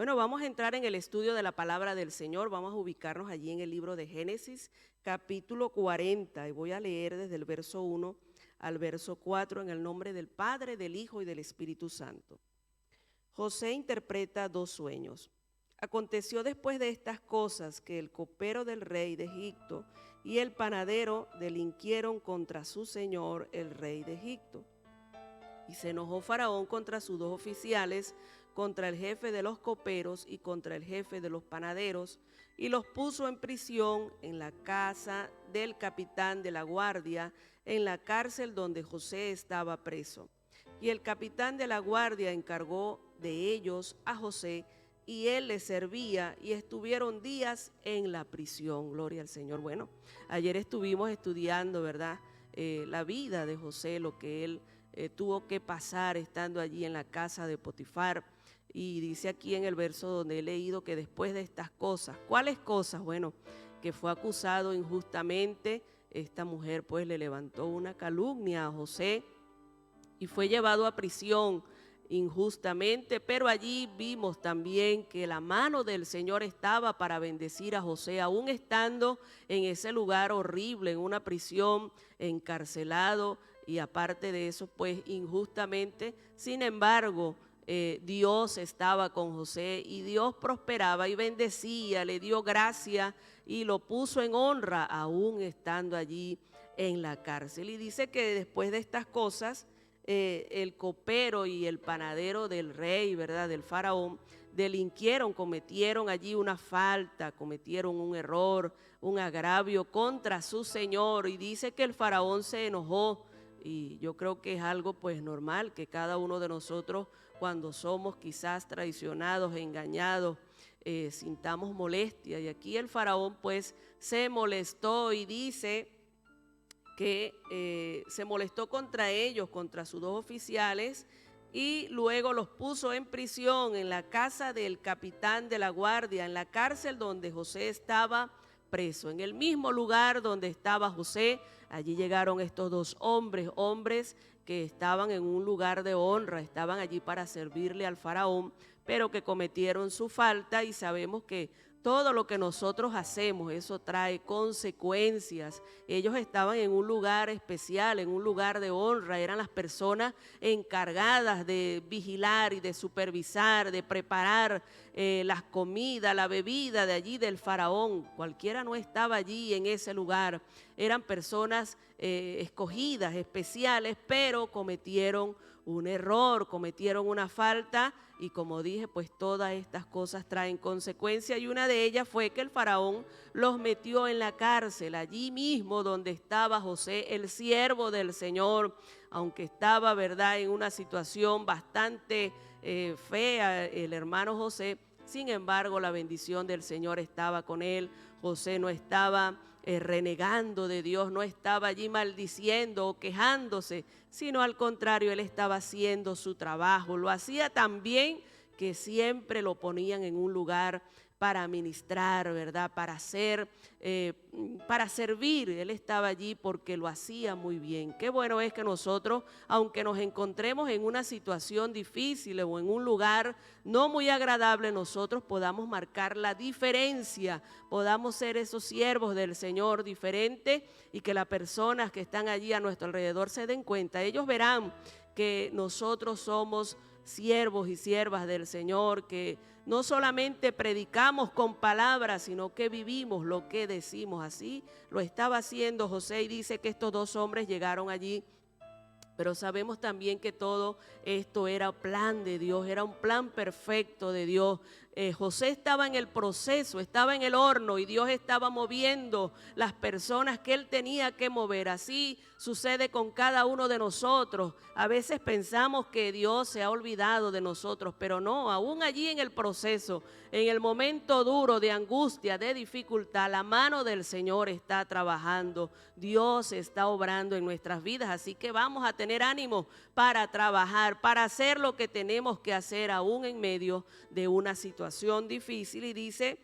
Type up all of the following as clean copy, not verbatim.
Bueno, vamos a entrar en el estudio de la palabra del Señor. Vamos a ubicarnos allí en el libro de Génesis, capítulo 40, y voy a leer desde el verso 1 al verso 4 en el nombre del Padre, del Hijo y del Espíritu Santo. José interpreta dos sueños. Aconteció después de estas cosas que el copero del rey de Egipto y el panadero delinquieron contra su señor, el rey de Egipto. Y se enojó Faraón contra sus dos oficiales, contra el jefe de los coperos y contra el jefe de los panaderos, y los puso en prisión en la casa del capitán de la guardia, en la cárcel donde José estaba preso. Y el capitán de la guardia encargó de ellos a José, y él les servía, y estuvieron días en la prisión. Gloria al Señor. Bueno, ayer estuvimos estudiando, ¿verdad? La vida de José, lo que él tuvo que pasar estando allí en la casa de Potifar. Y dice aquí en el verso donde he leído que después de estas cosas, ¿cuáles cosas? Bueno, que fue acusado injustamente. Esta mujer pues le levantó una calumnia a José y fue llevado a prisión injustamente, pero allí vimos también que la mano del Señor estaba para bendecir a José, aún estando en ese lugar horrible, en una prisión, encarcelado, y aparte de eso, pues injustamente. Sin embargo, Dios estaba con José y Dios prosperaba y bendecía, le dio gracia y lo puso en honra, aún estando allí en la cárcel. Y dice que después de estas cosas, el copero y el panadero del rey, ¿verdad?, del faraón, delinquieron, cometieron allí una falta, cometieron un error, un agravio contra su señor, y dice que el faraón se enojó. Y yo creo que es algo pues normal que cada uno de nosotros, cuando somos quizás traicionados, engañados, sintamos molestia. Y aquí el faraón pues se molestó y dice que se molestó contra ellos, contra sus dos oficiales, y luego los puso en prisión en la casa del capitán de la guardia, en la cárcel donde José estaba preso. En el mismo lugar donde estaba José, allí llegaron estos dos hombres que estaban en un lugar de honra, estaban allí para servirle al faraón, pero que cometieron su falta, y sabemos que todo lo que nosotros hacemos, eso trae consecuencias. Ellos estaban en un lugar especial, en un lugar de honra, eran las personas encargadas de vigilar y de supervisar, de preparar las comidas, la bebida de allí del faraón. Cualquiera no estaba allí en ese lugar. Eran personas escogidas, especiales, pero cometieron un error, cometieron una falta, y como dije, pues todas estas cosas traen consecuencias, y una de ellas fue que el faraón los metió en la cárcel, allí mismo donde estaba José, el siervo del Señor, aunque estaba, ¿verdad?, en una situación bastante fea el hermano José. Sin embargo, la bendición del Señor estaba con él. José no estaba renegando de Dios, no estaba allí maldiciendo o quejándose, sino al contrario, él estaba haciendo su trabajo. Lo hacía tan bien que siempre lo ponían en un lugar para ministrar, ¿verdad?, para hacer, para servir. Él estaba allí porque lo hacía muy bien. Qué bueno es que nosotros, aunque nos encontremos en una situación difícil o en un lugar no muy agradable, nosotros podamos marcar la diferencia, podamos ser esos siervos del Señor diferentes, y que las personas que están allí a nuestro alrededor se den cuenta. Ellos verán que nosotros somos siervos y siervas del Señor, que no solamente predicamos con palabras, sino que vivimos lo que decimos. Así lo estaba haciendo José, y dice que estos dos hombres llegaron allí. Pero sabemos también que todo esto era plan de Dios, era un plan perfecto de Dios. José estaba en el proceso, estaba en el horno, y Dios estaba moviendo las personas que él tenía que mover. Así sucede con cada uno de nosotros. A veces pensamos que Dios se ha olvidado de nosotros, pero no, aún allí en el proceso, en el momento duro de angustia, de dificultad, la mano del Señor está trabajando. Dios está obrando en nuestras vidas, así que vamos a tener ánimo para trabajar, para hacer lo que tenemos que hacer aún en medio de una situación difícil. Y dice,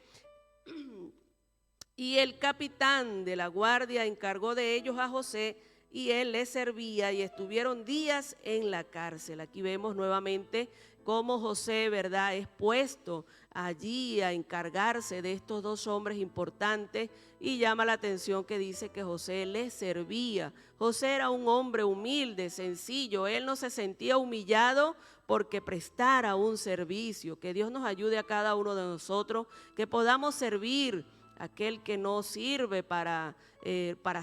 y el capitán de la guardia encargó de ellos a José, y él les servía, y estuvieron días en la cárcel. Aquí vemos nuevamente cómo José, ¿verdad?, es puesto allí a encargarse de estos dos hombres importantes, y llama la atención que dice que José les servía. José era un hombre humilde, sencillo, él no se sentía humillado porque prestara un servicio. Que Dios nos ayude a cada uno de nosotros, que podamos servir. Aquel que no sirve para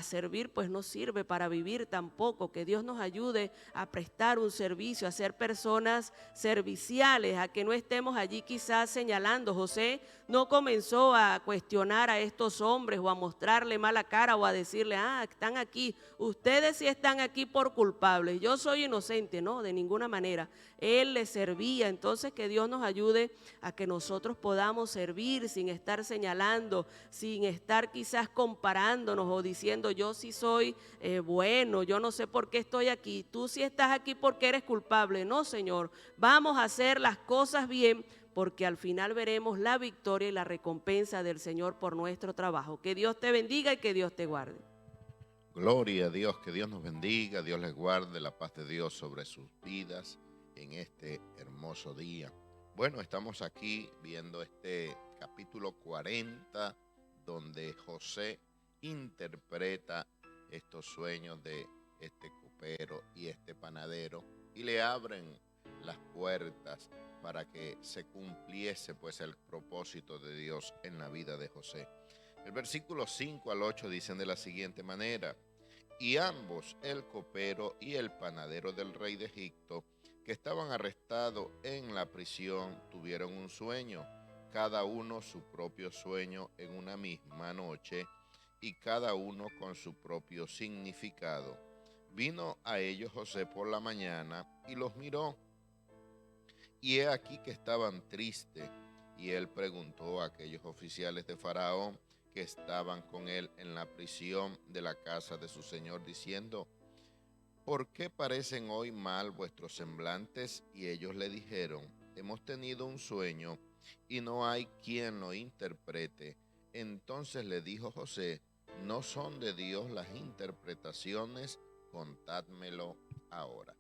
servir, pues no sirve para vivir tampoco. Que Dios nos ayude a prestar un servicio, a ser personas serviciales, a que no estemos allí quizás señalando. José no comenzó a cuestionar a estos hombres o a mostrarle mala cara o a decirle, están aquí, ustedes sí están aquí por culpables, yo soy inocente. No, de ninguna manera. Él les servía. Entonces, que Dios nos ayude a que nosotros podamos servir sin estar señalando, sin estar quizás comparándonos o diciendo yo sí soy bueno, yo no sé por qué estoy aquí, tú sí estás aquí porque eres culpable. No, Señor, vamos a hacer las cosas bien, porque al final veremos la victoria y la recompensa del Señor por nuestro trabajo. Que Dios te bendiga y que Dios te guarde. Gloria a Dios, que Dios nos bendiga, Dios les guarde, la paz de Dios sobre sus vidas en este hermoso día. Bueno, estamos aquí viendo este capítulo 40, donde José interpreta estos sueños de este copero y este panadero, y le abren las puertas para que se cumpliese pues el propósito de Dios en la vida de José. El versículo 5 al 8 dicen de la siguiente manera: y ambos, el copero y el panadero del rey de Egipto, que estaban arrestados en la prisión, tuvieron un sueño, cada uno su propio sueño en una misma noche, y cada uno con su propio significado. Vino a ellos José por la mañana y los miró, y he aquí que estaban tristes, y él preguntó a aquellos oficiales de Faraón que estaban con él en la prisión de la casa de su señor, diciendo: ¿por qué parecen hoy mal vuestros semblantes? Y ellos le dijeron: hemos tenido un sueño y no hay quien lo interprete. Entonces le dijo José: ¿no son de Dios las interpretaciones? Contádmelo ahora.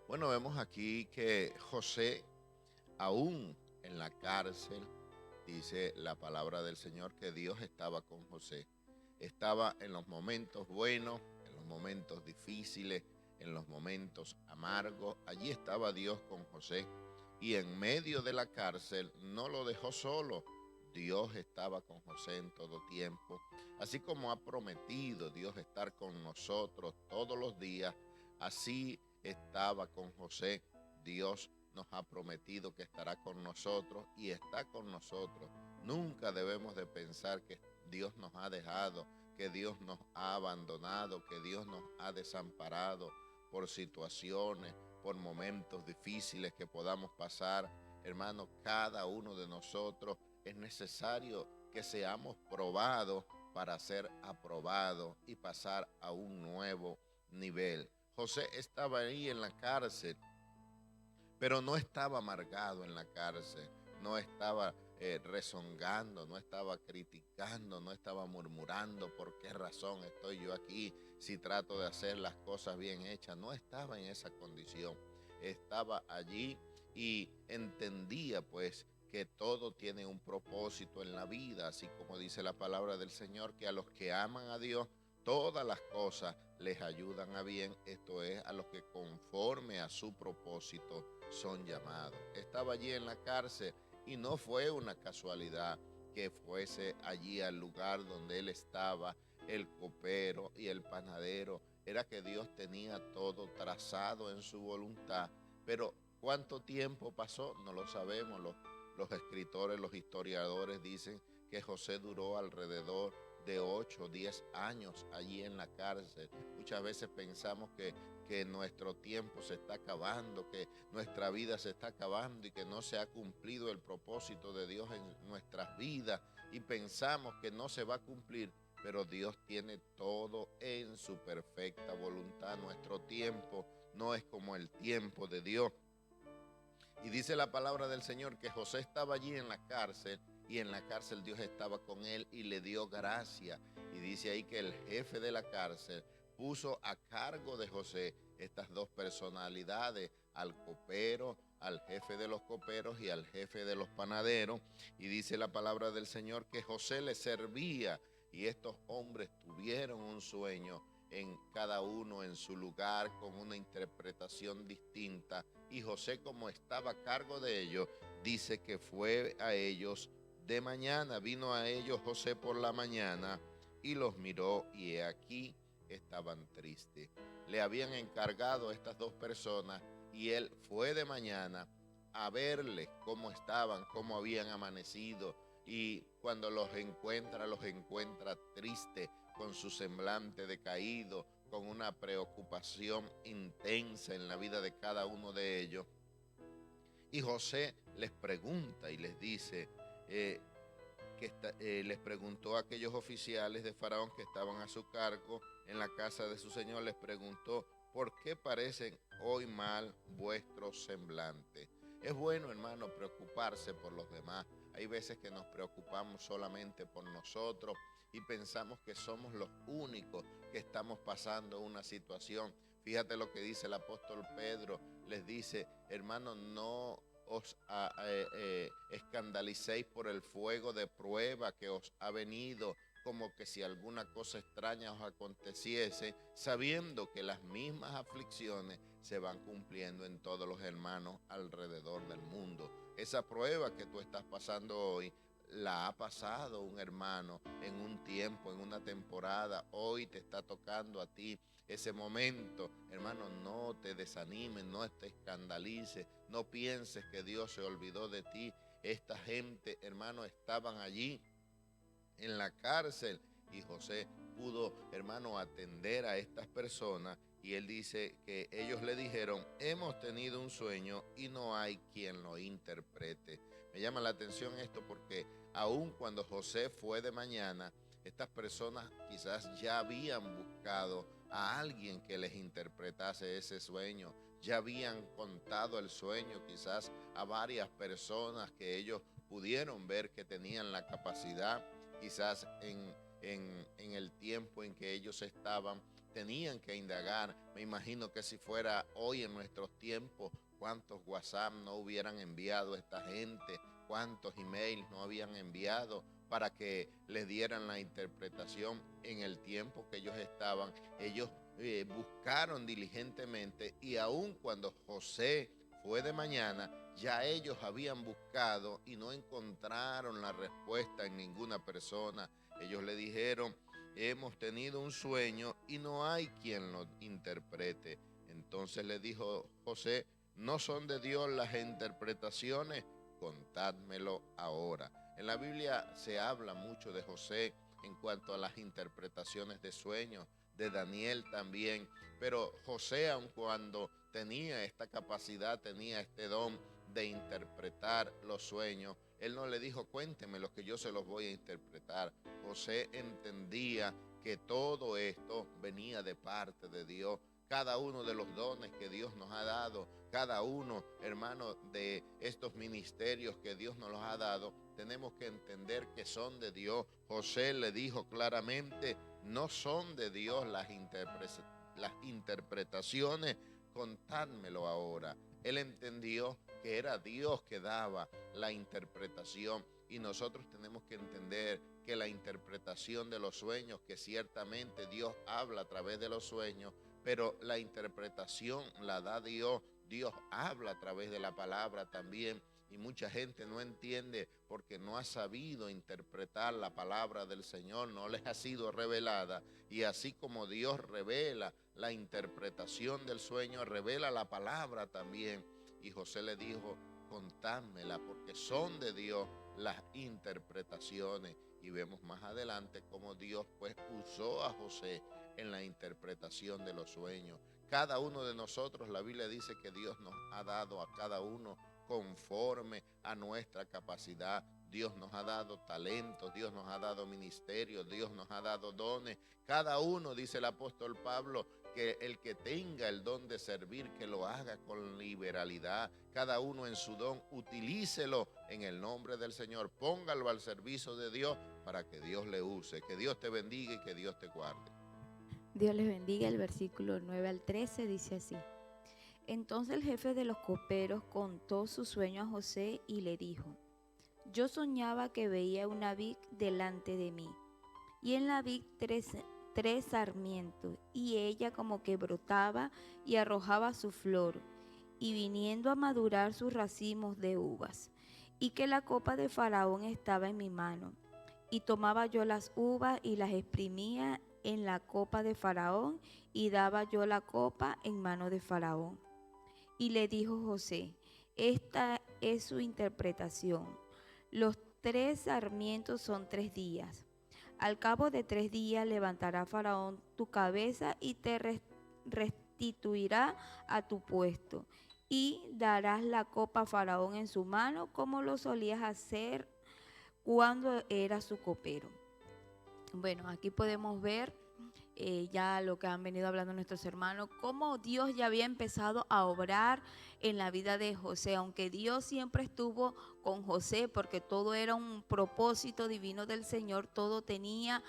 Bueno, vemos aquí que José, aún en la cárcel, dice la palabra del Señor que Dios estaba con José. Estaba en los momentos buenos, en los momentos difíciles, en los momentos amargos. Allí estaba Dios con José. Y en medio de la cárcel no lo dejó solo. Dios estaba con José en todo tiempo. Así como ha prometido Dios estar con nosotros todos los días, así estaba con José. Dios nos ha prometido que estará con nosotros y está con nosotros. Nunca debemos de pensar que Dios nos ha dejado, que Dios nos ha abandonado, que Dios nos ha desamparado por situaciones, por momentos difíciles que podamos pasar. Hermano, cada uno de nosotros es necesario que seamos probados para ser aprobados y pasar a un nuevo nivel. José estaba ahí en la cárcel, pero no estaba amargado en la cárcel, no estaba rezongando, no estaba criticando, no estaba murmurando por qué razón estoy yo aquí si trato de hacer las cosas bien hechas. No estaba en esa condición, estaba allí y entendía pues que todo tiene un propósito en la vida, así como dice la palabra del Señor, que a los que aman a Dios todas las cosas les ayudan a bien, esto es, a los que conforme a su propósito son llamados. Estaba allí en la cárcel y no fue una casualidad que fuese allí al lugar donde él estaba, el copero y el panadero. Era que Dios tenía todo trazado en su voluntad, pero ¿cuánto tiempo pasó? No lo sabemos. Los escritores, los historiadores dicen que José duró alrededor de 8 o 10 años allí en la cárcel. Muchas veces pensamos que nuestro tiempo se está acabando, que nuestra vida se está acabando y que no se ha cumplido el propósito de Dios en nuestras vidas, y pensamos que no se va a cumplir, pero Dios tiene todo en su perfecta voluntad. Nuestro tiempo no es como el tiempo de Dios. Y dice la palabra del Señor que José estaba allí en la cárcel, y en la cárcel Dios estaba con él y le dio gracia. Y dice ahí que el jefe de la cárcel puso a cargo de José estas dos personalidades, al copero, al jefe de los coperos y al jefe de los panaderos. Y dice la palabra del Señor que José les servía y estos hombres tuvieron un sueño en cada uno en su lugar con una interpretación distinta. Y José, como estaba a cargo de ellos, dice que fue a ellos de mañana, vino a ellos José por la mañana y los miró y he aquí estaban tristes. Le habían encargado a estas dos personas y él fue de mañana a verles cómo estaban, cómo habían amanecido, y cuando los encuentra tristes, con su semblante decaído, con una preocupación intensa en la vida de cada uno de ellos. Y José les pregunta y les dice, les preguntó a aquellos oficiales de Faraón que estaban a su cargo en la casa de su señor, les preguntó, ¿por qué parecen hoy mal vuestros semblantes? Es bueno, hermano, preocuparse por los demás. Hay veces que nos preocupamos solamente por nosotros y pensamos que somos los únicos que estamos pasando una situación. Fíjate lo que dice el apóstol Pedro, les dice, hermanos, no os escandalicéis por el fuego de prueba que os ha venido, como que si alguna cosa extraña os aconteciese, sabiendo que las mismas aflicciones se van cumpliendo en todos los hermanos alrededor del mundo. Esa prueba que tú estás pasando hoy, la ha pasado un hermano en un tiempo, en una temporada. Hoy te está tocando a ti ese momento. Hermano, no te desanimes, no te escandalices, no pienses que Dios se olvidó de ti. Esta gente, hermano, estaban allí en la cárcel y José pudo, hermano, atender a estas personas. Y él dice que ellos le dijeron, hemos tenido un sueño y no hay quien lo interprete. Me llama la atención esto porque aun cuando José fue de mañana, estas personas quizás ya habían buscado a alguien que les interpretase ese sueño. Ya habían contado el sueño quizás a varias personas que ellos pudieron ver que tenían la capacidad. Quizás en el tiempo en que ellos estaban, tenían que indagar. Me imagino que si fuera hoy en nuestros tiempos, cuántos WhatsApp no hubieran enviado a esta gente, cuántos emails no habían enviado para que les dieran la interpretación en el tiempo que ellos estaban. Ellos buscaron diligentemente y aun cuando José fue de mañana, ya ellos habían buscado y no encontraron la respuesta en ninguna persona. Ellos le dijeron, hemos tenido un sueño y no hay quien lo interprete. Entonces le dijo José, ¿no son de Dios las interpretaciones? Contádmelo ahora. En la Biblia se habla mucho de José en cuanto a las interpretaciones de sueños, de Daniel también, pero José, aun cuando tenía esta capacidad, tenía este don de interpretar los sueños, él no le dijo, cuénteme lo que yo se los voy a interpretar. José entendía que todo esto venía de parte de Dios. Cada uno de los dones que Dios nos ha dado, cada uno, hermano, de estos ministerios que Dios nos los ha dado, tenemos que entender que son de Dios. José le dijo claramente, no son de Dios las interpretaciones, contádmelo ahora. Él entendió que era Dios que daba la interpretación y nosotros tenemos que entender que la interpretación de los sueños, que ciertamente Dios habla a través de los sueños, pero la interpretación la da Dios. Dios habla a través de la palabra también. Y mucha gente no entiende porque no ha sabido interpretar la palabra del Señor, no les ha sido revelada. Y así como Dios revela la interpretación del sueño, revela la palabra también. Y José le dijo, contádmela porque son de Dios las interpretaciones. Y vemos más adelante cómo Dios pues usó a José en la interpretación de los sueños. Cada uno de nosotros, la Biblia dice que Dios nos ha dado a cada uno conforme a nuestra capacidad. Dios nos ha dado talentos, Dios nos ha dado ministerios, Dios nos ha dado dones. Cada uno, dice el apóstol Pablo, que el que tenga el don de servir, que lo haga con liberalidad. Cada uno en su don, utilícelo en el nombre del Señor. Póngalo al servicio de Dios para que Dios le use. Que Dios te bendiga y que Dios te guarde. Dios les bendiga. El versículo 9 al 13 dice así. Entonces el jefe de los coperos contó su sueño a José y le dijo: yo soñaba que veía una vid delante de mí, y en la vid tres sarmientos, y ella como que brotaba y arrojaba su flor, y viniendo a madurar sus racimos de uvas, y que la copa de Faraón estaba en mi mano, y tomaba yo las uvas y las exprimía en la copa de Faraón, y daba yo la copa en mano de Faraón. Y le dijo José: esta es su interpretación. Los tres sarmientos son 3 días. Al cabo de 3 días levantará Faraón tu cabeza y te restituirá a tu puesto. Y darás la copa a Faraón en su mano, como lo solías hacer cuando era su copero. Bueno, aquí podemos ver ya lo que han venido hablando nuestros hermanos, cómo Dios ya había empezado a obrar en la vida de José, aunque Dios siempre estuvo con José, porque todo era un propósito divino del Señor, todo tenía,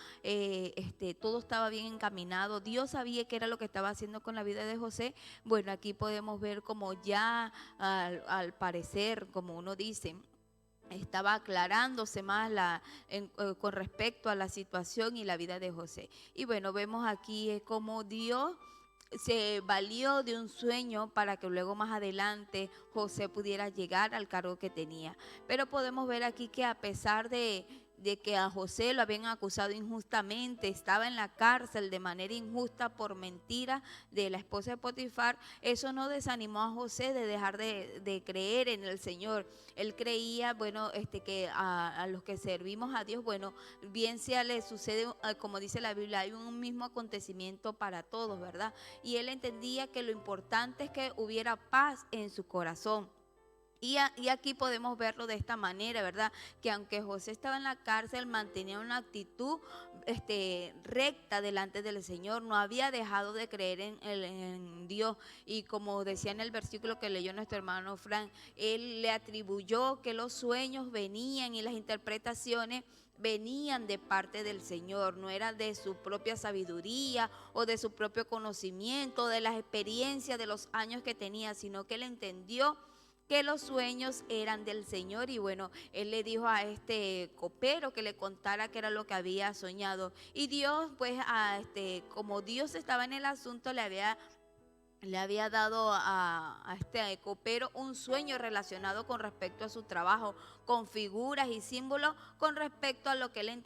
todo estaba bien encaminado, Dios sabía qué era lo que estaba haciendo con la vida de José. Bueno, aquí podemos ver como ya al parecer, como uno dice, estaba aclarándose más con respecto a la situación y la vida de José. Y bueno, vemos aquí cómo Dios se valió de un sueño para que luego más adelante José pudiera llegar al cargo que tenía. Pero podemos ver aquí que a pesar de que a José lo habían acusado injustamente, estaba en la cárcel de manera injusta por mentira de la esposa de Potifar, eso no desanimó a José de dejar de creer en el Señor. Él creía, bueno, que a los que servimos a Dios, bueno, bien sea le sucede, como dice la Biblia, hay un mismo acontecimiento para todos, ¿verdad? Y él entendía que lo importante es que hubiera paz en su corazón. Y aquí podemos verlo de esta manera, ¿verdad? Que aunque José estaba en la cárcel, mantenía una actitud recta delante del Señor, no había dejado de creer en Dios. Y como decía en el versículo que leyó nuestro hermano Frank, él le atribuyó que los sueños venían y las interpretaciones venían de parte del Señor, no era de su propia sabiduría o de su propio conocimiento, de las experiencias de los años que tenía, sino que él entendió que los sueños eran del Señor. Y bueno, él le dijo a este copero que le contara qué era lo que había soñado. Y Dios, pues, como Dios estaba en el asunto, le había dado a este copero un sueño relacionado con respecto a su trabajo, con figuras y símbolos con respecto a lo que él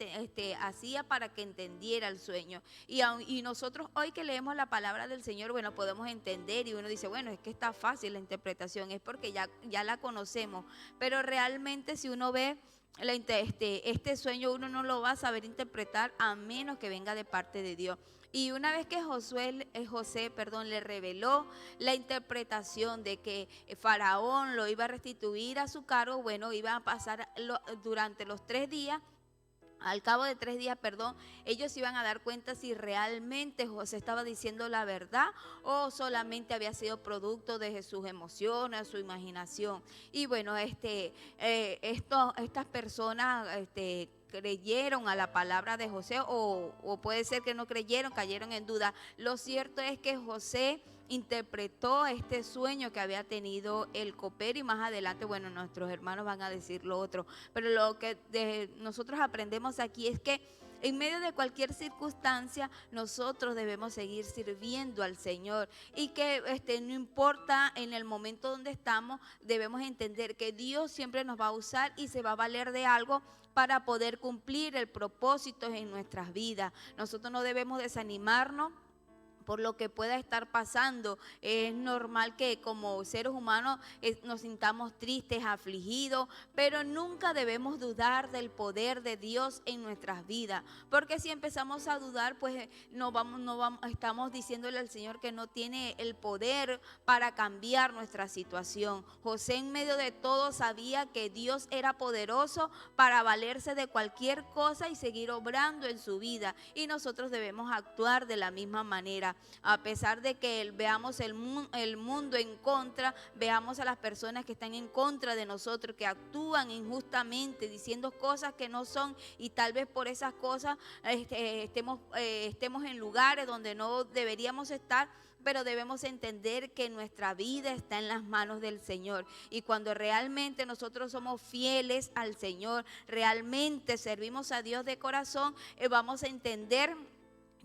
hacía para que entendiera el sueño. Y nosotros hoy que leemos la palabra del Señor, bueno, podemos entender, y uno dice, bueno, es que está fácil la interpretación, es porque ya la conocemos, pero realmente si uno ve este sueño, uno no lo va a saber interpretar a menos que venga de parte de Dios. Y una vez que José, le reveló la interpretación de que Faraón lo iba a restituir a su cargo, bueno, iba a pasar durante los 3 días. Al cabo de 3 días, ellos iban a dar cuenta si realmente José estaba diciendo la verdad o solamente había sido producto de sus emociones, su imaginación. Y bueno, estas personas creyeron a la palabra de José o puede ser que no creyeron, cayeron en duda. Lo cierto es que José interpretó este sueño que había tenido el copero, y más adelante, bueno, nuestros hermanos van a decir lo otro. Pero lo que nosotros aprendemos aquí es que en medio de cualquier circunstancia, nosotros debemos seguir sirviendo al Señor, y que no importa en el momento donde estamos, debemos entender que Dios siempre nos va a usar y se va a valer de algo para poder cumplir el propósito en nuestras vidas. Nosotros no debemos desanimarnos por lo que pueda estar pasando. Es normal que como seres humanos nos sintamos tristes, afligidos, pero nunca debemos dudar del poder de Dios en nuestras vidas, porque si empezamos a dudar, pues estamos diciéndole al Señor que no tiene el poder para cambiar nuestra situación. José en medio de todo sabía que Dios era poderoso para valerse de cualquier cosa y seguir obrando en su vida, y nosotros debemos actuar de la misma manera. contra, a pesar de que veamos el mundo en contra, veamos a las personas que están en contra de nosotros, que actúan injustamente, diciendo cosas que no son, y tal vez por esas cosas estemos en lugares donde no deberíamos estar. Pero debemos entender que nuestra vida está en las manos del Señor. Y cuando realmente nosotros somos fieles al Señor, realmente servimos a Dios de corazón, vamos a entender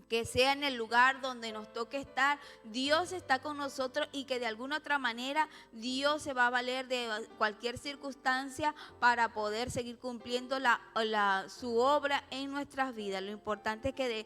que sea en el lugar donde nos toque estar, Dios está con nosotros, y que de alguna otra manera Dios se va a valer de cualquier circunstancia para poder seguir cumpliendo su obra en nuestras vidas. Lo importante es que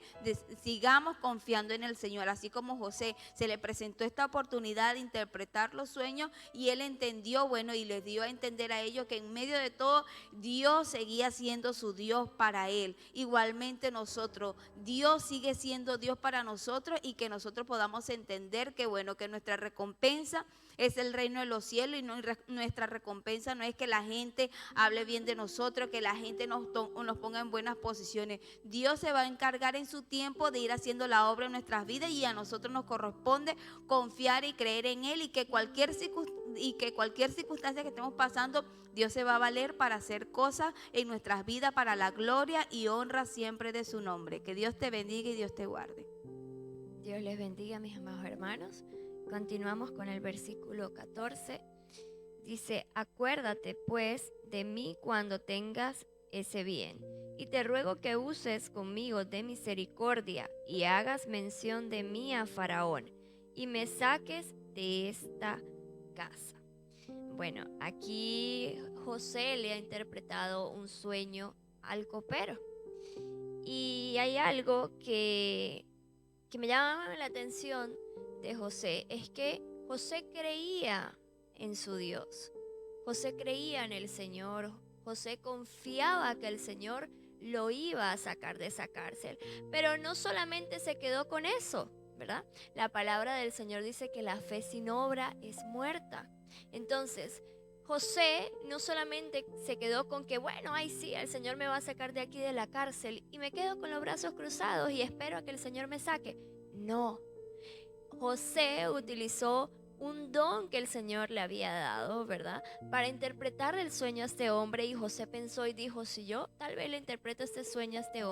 sigamos confiando en el Señor, así como José se le presentó esta oportunidad de interpretar los sueños y él entendió, bueno, y les dio a entender a ellos que en medio de todo Dios seguía siendo su Dios para él. Igualmente nosotros, Dios sigue siendo Dios para nosotros, y que nosotros podamos entender que bueno, que nuestra recompensa es el reino de los cielos, y nuestra recompensa no es que la gente hable bien de nosotros, que la gente nos ponga en buenas posiciones. Dios se va a encargar en su tiempo de ir haciendo la obra en nuestras vidas, y a nosotros nos corresponde confiar y creer en Él, y que cualquier circunstancia que estemos pasando, Dios se va a valer para hacer cosas en nuestras vidas para la gloria y honra siempre de su nombre. Que Dios te bendiga y Dios te guarde. Dios les bendiga, mis amados hermanos. Continuamos con el versículo 14. Dice: acuérdate pues de mí cuando tengas ese bien, y te ruego que uses conmigo de misericordia y hagas mención de mí a Faraón, y me saques de esta casa. Bueno, aquí José le ha interpretado un sueño al copero, y hay algo que me llama la atención de José, es que José creía en su Dios, José creía en el Señor, José confiaba que el Señor lo iba a sacar de esa cárcel, pero no solamente se quedó con eso, ¿verdad? La palabra del Señor dice que la fe sin obra es muerta. Entonces, José no solamente se quedó con que, bueno, ay sí, el Señor me va a sacar de aquí de la cárcel y me quedo con los brazos cruzados y espero a que el Señor me saque. No, José utilizó un don que el Señor le había dado, ¿verdad?, para interpretar el sueño a este hombre. Y José pensó y dijo: si yo tal vez le interpreto este sueño a este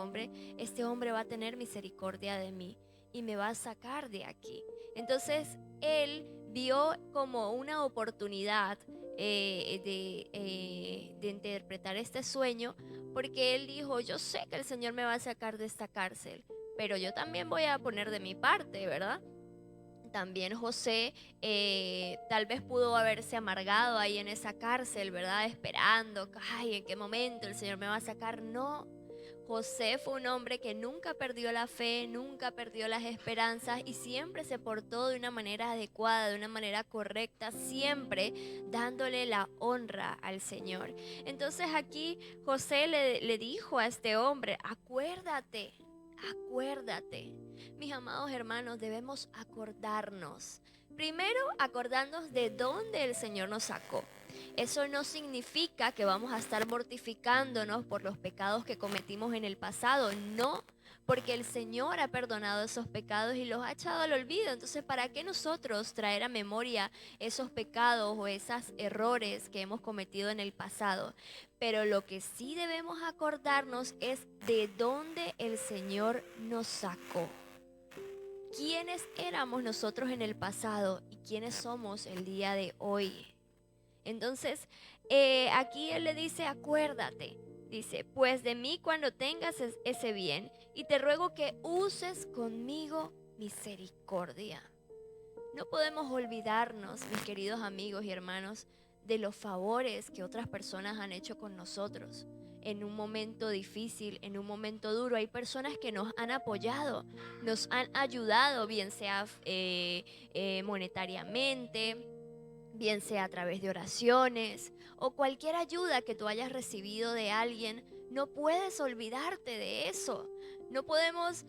hombre va a tener misericordia de mí y me va a sacar de aquí. Entonces él vio como una oportunidad de interpretar este sueño, porque él dijo: yo sé que el Señor me va a sacar de esta cárcel, pero yo también voy a poner de mi parte, ¿verdad? También José tal vez pudo haberse amargado ahí en esa cárcel, ¿verdad? Esperando, ay, ¿en qué momento el Señor me va a sacar? No, José fue un hombre que nunca perdió la fe, nunca perdió las esperanzas, y siempre se portó de una manera adecuada, de una manera correcta, siempre dándole la honra al Señor. Entonces aquí José le dijo a este hombre: acuérdate. Mis amados hermanos, debemos acordarnos. Primero, acordarnos de dónde el Señor nos sacó. Eso no significa que vamos a estar mortificándonos por los pecados que cometimos en el pasado. No, porque el Señor ha perdonado esos pecados y los ha echado al olvido. Entonces, ¿para qué nosotros traer a memoria esos pecados o esos errores que hemos cometido en el pasado? Pero lo que sí debemos acordarnos es de dónde el Señor nos sacó. ¿Quiénes éramos nosotros en el pasado y quiénes somos el día de hoy? Entonces, aquí él le dice: acuérdate. Dice: pues de mí cuando tengas ese bien, y te ruego que uses conmigo misericordia. No podemos olvidarnos, mis queridos amigos y hermanos, de los favores que otras personas han hecho con nosotros. En un momento difícil, en un momento duro, hay personas que nos han apoyado, nos han ayudado, bien sea monetariamente, bien sea a través de oraciones o cualquier ayuda que tú hayas recibido de alguien. No puedes olvidarte de eso. No podemos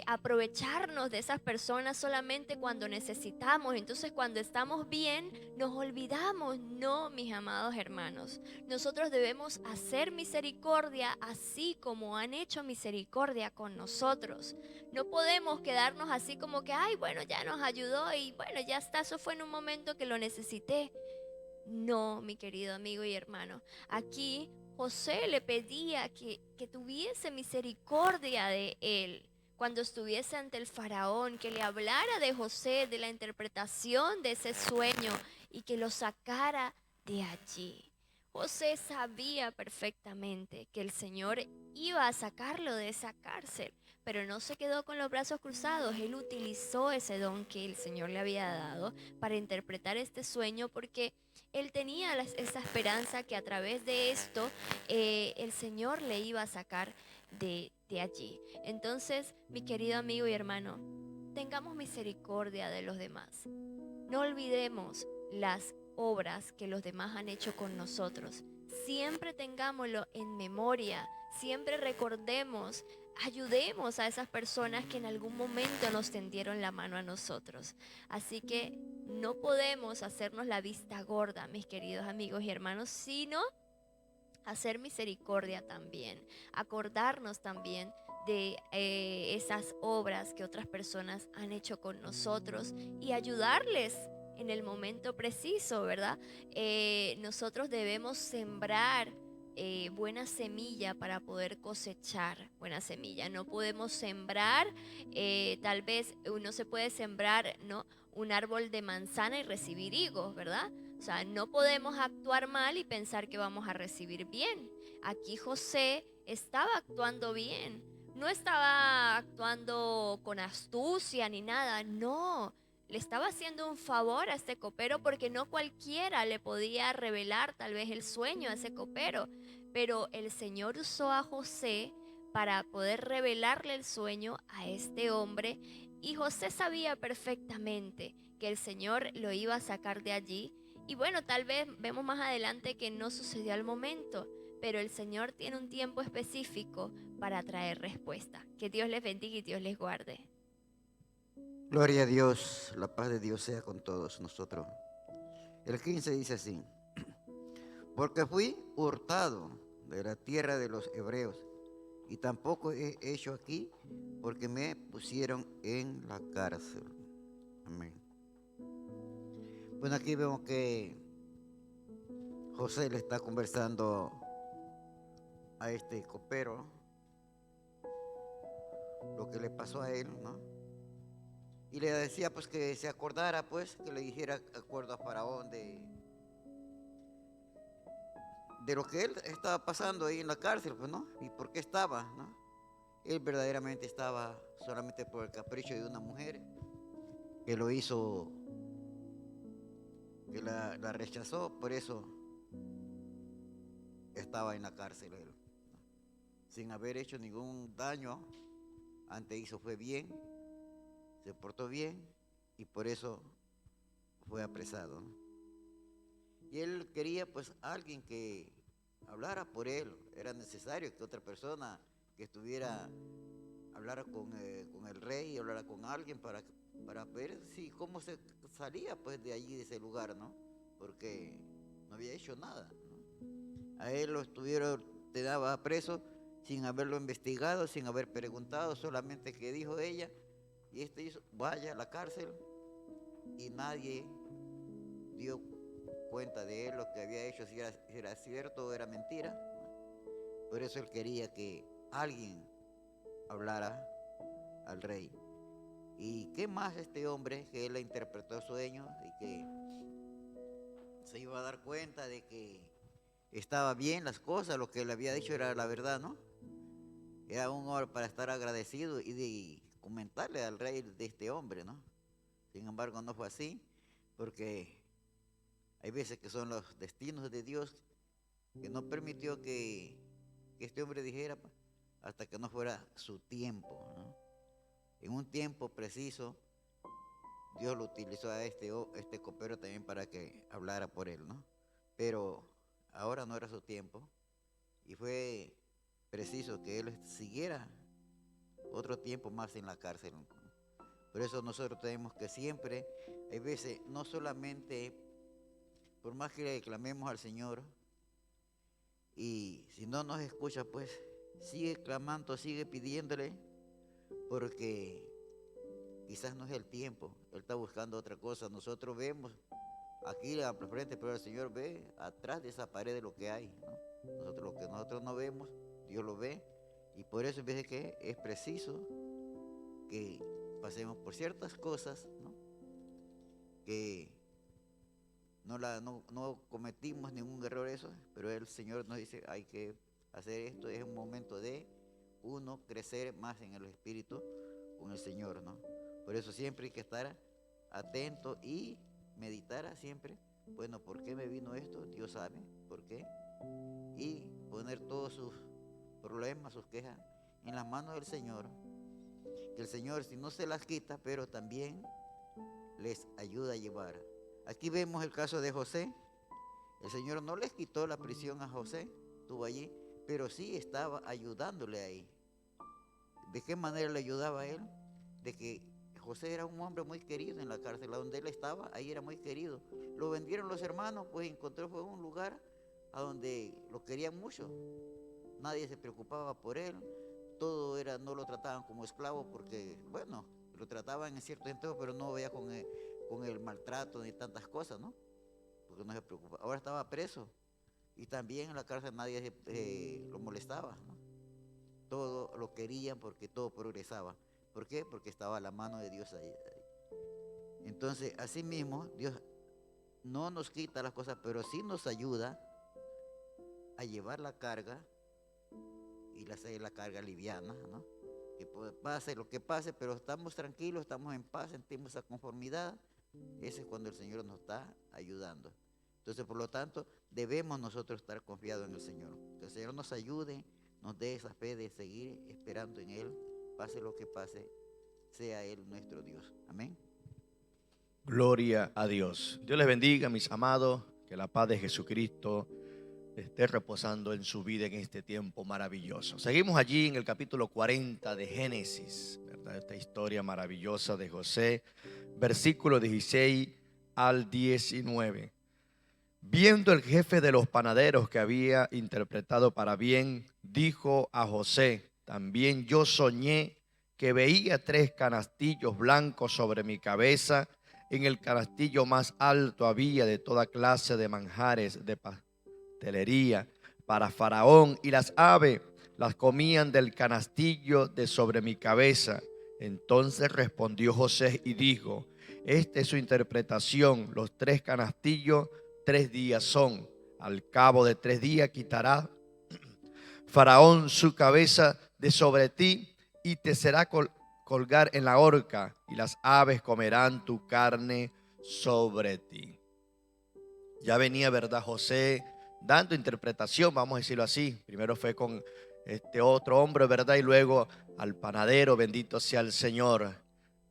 aprovecharnos de esas personas solamente cuando necesitamos. Entonces, cuando estamos bien, nos olvidamos. No, mis amados hermanos. Nosotros debemos hacer misericordia así como han hecho misericordia con nosotros. No podemos quedarnos así como que, ay, bueno, ya nos ayudó y bueno, ya está. Eso fue en un momento que lo necesité. No, mi querido amigo y hermano. Aquí José le pedía que tuviese misericordia de él cuando estuviese ante el faraón, que le hablara de José, de la interpretación de ese sueño y que lo sacara de allí. José sabía perfectamente que el Señor iba a sacarlo de esa cárcel, pero no se quedó con los brazos cruzados. Él utilizó ese don que el Señor le había dado para interpretar este sueño, porque él tenía esa esperanza que a través de esto el Señor le iba a sacar de allí. Entonces, mi querido amigo y hermano, tengamos misericordia de los demás. No olvidemos las obras que los demás han hecho con nosotros. Siempre tengámoslo en memoria. Siempre recordemos, ayudemos a esas personas que en algún momento nos tendieron la mano a nosotros. Así que no podemos hacernos la vista gorda, mis queridos amigos y hermanos, sino hacer misericordia también, acordarnos también de esas obras que otras personas han hecho con nosotros y ayudarles en el momento preciso, ¿verdad? Nosotros debemos sembrar buena semilla para poder cosechar buena semilla. No podemos sembrar, tal vez uno se puede sembrar, ¿no?, un árbol de manzana y recibir higos, ¿verdad? O sea, no podemos actuar mal y pensar que vamos a recibir bien. Aquí José estaba actuando bien. No estaba actuando con astucia ni nada. No, le estaba haciendo un favor a este copero, porque no cualquiera le podía revelar tal vez el sueño a ese copero. Pero el Señor usó a José para poder revelarle el sueño a este hombre. Y José sabía perfectamente que el Señor lo iba a sacar de allí. Y bueno, tal vez vemos más adelante que no sucedió al momento, pero el Señor tiene un tiempo específico para traer respuesta. Que Dios les bendiga y Dios les guarde. Gloria a Dios, la paz de Dios sea con todos nosotros. El 15 dice así: porque fui hurtado de la tierra de los hebreos, y tampoco he hecho aquí, porque me pusieron en la cárcel. Amén. Bueno, aquí vemos que José le está conversando a este copero lo que le pasó a él, ¿no? Y le decía pues que se acordara, pues, que le dijera acuerdo a Faraón de lo que él estaba pasando ahí en la cárcel, pues, ¿no? Y por qué estaba, ¿no? Él verdaderamente estaba solamente por el capricho de una mujer que lo hizo, que la rechazó, por eso estaba en la cárcel él, ¿no? Sin haber hecho ningún daño. Antes hizo, fue bien, se portó bien, y por eso fue apresado, ¿no? Y él quería pues alguien que hablara por él. Era necesario que otra persona que estuviera, hablara con el rey, hablara con alguien para ver si cómo se salía pues de allí, de ese lugar, ¿no? Porque no había hecho nada, ¿no? A él lo estuvieron, te daba preso sin haberlo investigado, sin haber preguntado, solamente que dijo ella, y hizo, vaya a la cárcel, y nadie dio cuenta de él lo que había hecho, si era cierto o era mentira. Por eso él quería que alguien hablara al rey. Y qué más este hombre, que él le interpretó sueños y que se iba a dar cuenta de que estaba bien las cosas, lo que él había dicho era la verdad, ¿no? Era un hombre para estar agradecido y de comentarle al rey de este hombre, ¿no? Sin embargo, no fue así, porque hay veces que son los destinos de Dios que no permitió que este hombre dijera hasta que no fuera su tiempo, ¿no? En un tiempo preciso, Dios lo utilizó a este copero también para que hablara por él, ¿no? Pero ahora no era su tiempo, y fue preciso que él siguiera otro tiempo más en la cárcel. Por eso nosotros tenemos que siempre, hay veces, no solamente, por más que le clamemos al Señor, y si no nos escucha, pues sigue clamando, sigue pidiéndole, porque quizás no es el tiempo, Él está buscando otra cosa. Nosotros vemos aquí al frente, pero el Señor ve atrás de esa pared de lo que hay, ¿no? Lo que nosotros no vemos, Dios lo ve, y por eso en que es preciso que pasemos por ciertas cosas, ¿no? Que no cometimos ningún error eso, pero el Señor nos dice, hay que hacer esto, es un momento de uno crecer más en el Espíritu con el Señor, ¿no? Por eso siempre hay que estar atento y meditar siempre, bueno, ¿por qué me vino esto? Dios sabe por qué, y poner todos sus problemas, sus quejas en las manos del Señor, que el Señor si no se las quita, pero también les ayuda a llevar. Aquí vemos el caso de José. El Señor no les quitó la prisión a José, estuvo allí, pero sí estaba ayudándole ahí. ¿De qué manera le ayudaba a él? De que José era un hombre muy querido en la cárcel, donde él estaba, ahí era muy querido. Lo vendieron los hermanos, pues encontró fue un lugar a donde lo querían mucho. Nadie se preocupaba por él, todo era, no lo trataban como esclavo porque, bueno, lo trataban en cierto sentido, pero no veía con el maltrato ni tantas cosas, ¿no? Porque no se preocupaba. Ahora estaba preso y también en la cárcel nadie lo molestaba, ¿no? Todo lo querían porque todo progresaba. ¿Por qué? Porque estaba la mano de Dios ahí. Entonces, así mismo, Dios no nos quita las cosas, pero sí nos ayuda a llevar la carga y hacer la carga liviana, ¿no? Que pase lo que pase, pero estamos tranquilos, estamos en paz, sentimos esa conformidad. Ese es cuando el Señor nos está ayudando. Entonces, por lo tanto, debemos nosotros estar confiados en el Señor. Que el Señor nos ayude, nos dé esa fe de seguir esperando en Él, pase lo que pase, sea Él nuestro Dios. Amén. Gloria a Dios. Dios les bendiga, mis amados, que la paz de Jesucristo esté reposando en su vida en este tiempo maravilloso. Seguimos allí en el capítulo 40 de Génesis, ¿verdad? Esta historia maravillosa de José, versículo 16 al 19. Viendo el jefe de los panaderos que había interpretado para bien, dijo a José: también yo soñé que veía 3 canastillos blancos sobre mi cabeza. En el canastillo más alto había de toda clase de manjares de pastelería para Faraón, y las aves las comían del canastillo de sobre mi cabeza. Entonces respondió José y dijo: esta es su interpretación, los 3 canastillos 3 días son. Al cabo de 3 días quitará Faraón su cabeza de sobre ti y te será colgar en la horca, y las aves comerán tu carne sobre ti. Ya venía, ¿verdad?, José dando interpretación, vamos a decirlo así. Primero fue con este otro hombre, ¿verdad?, y luego al panadero. Bendito sea el Señor.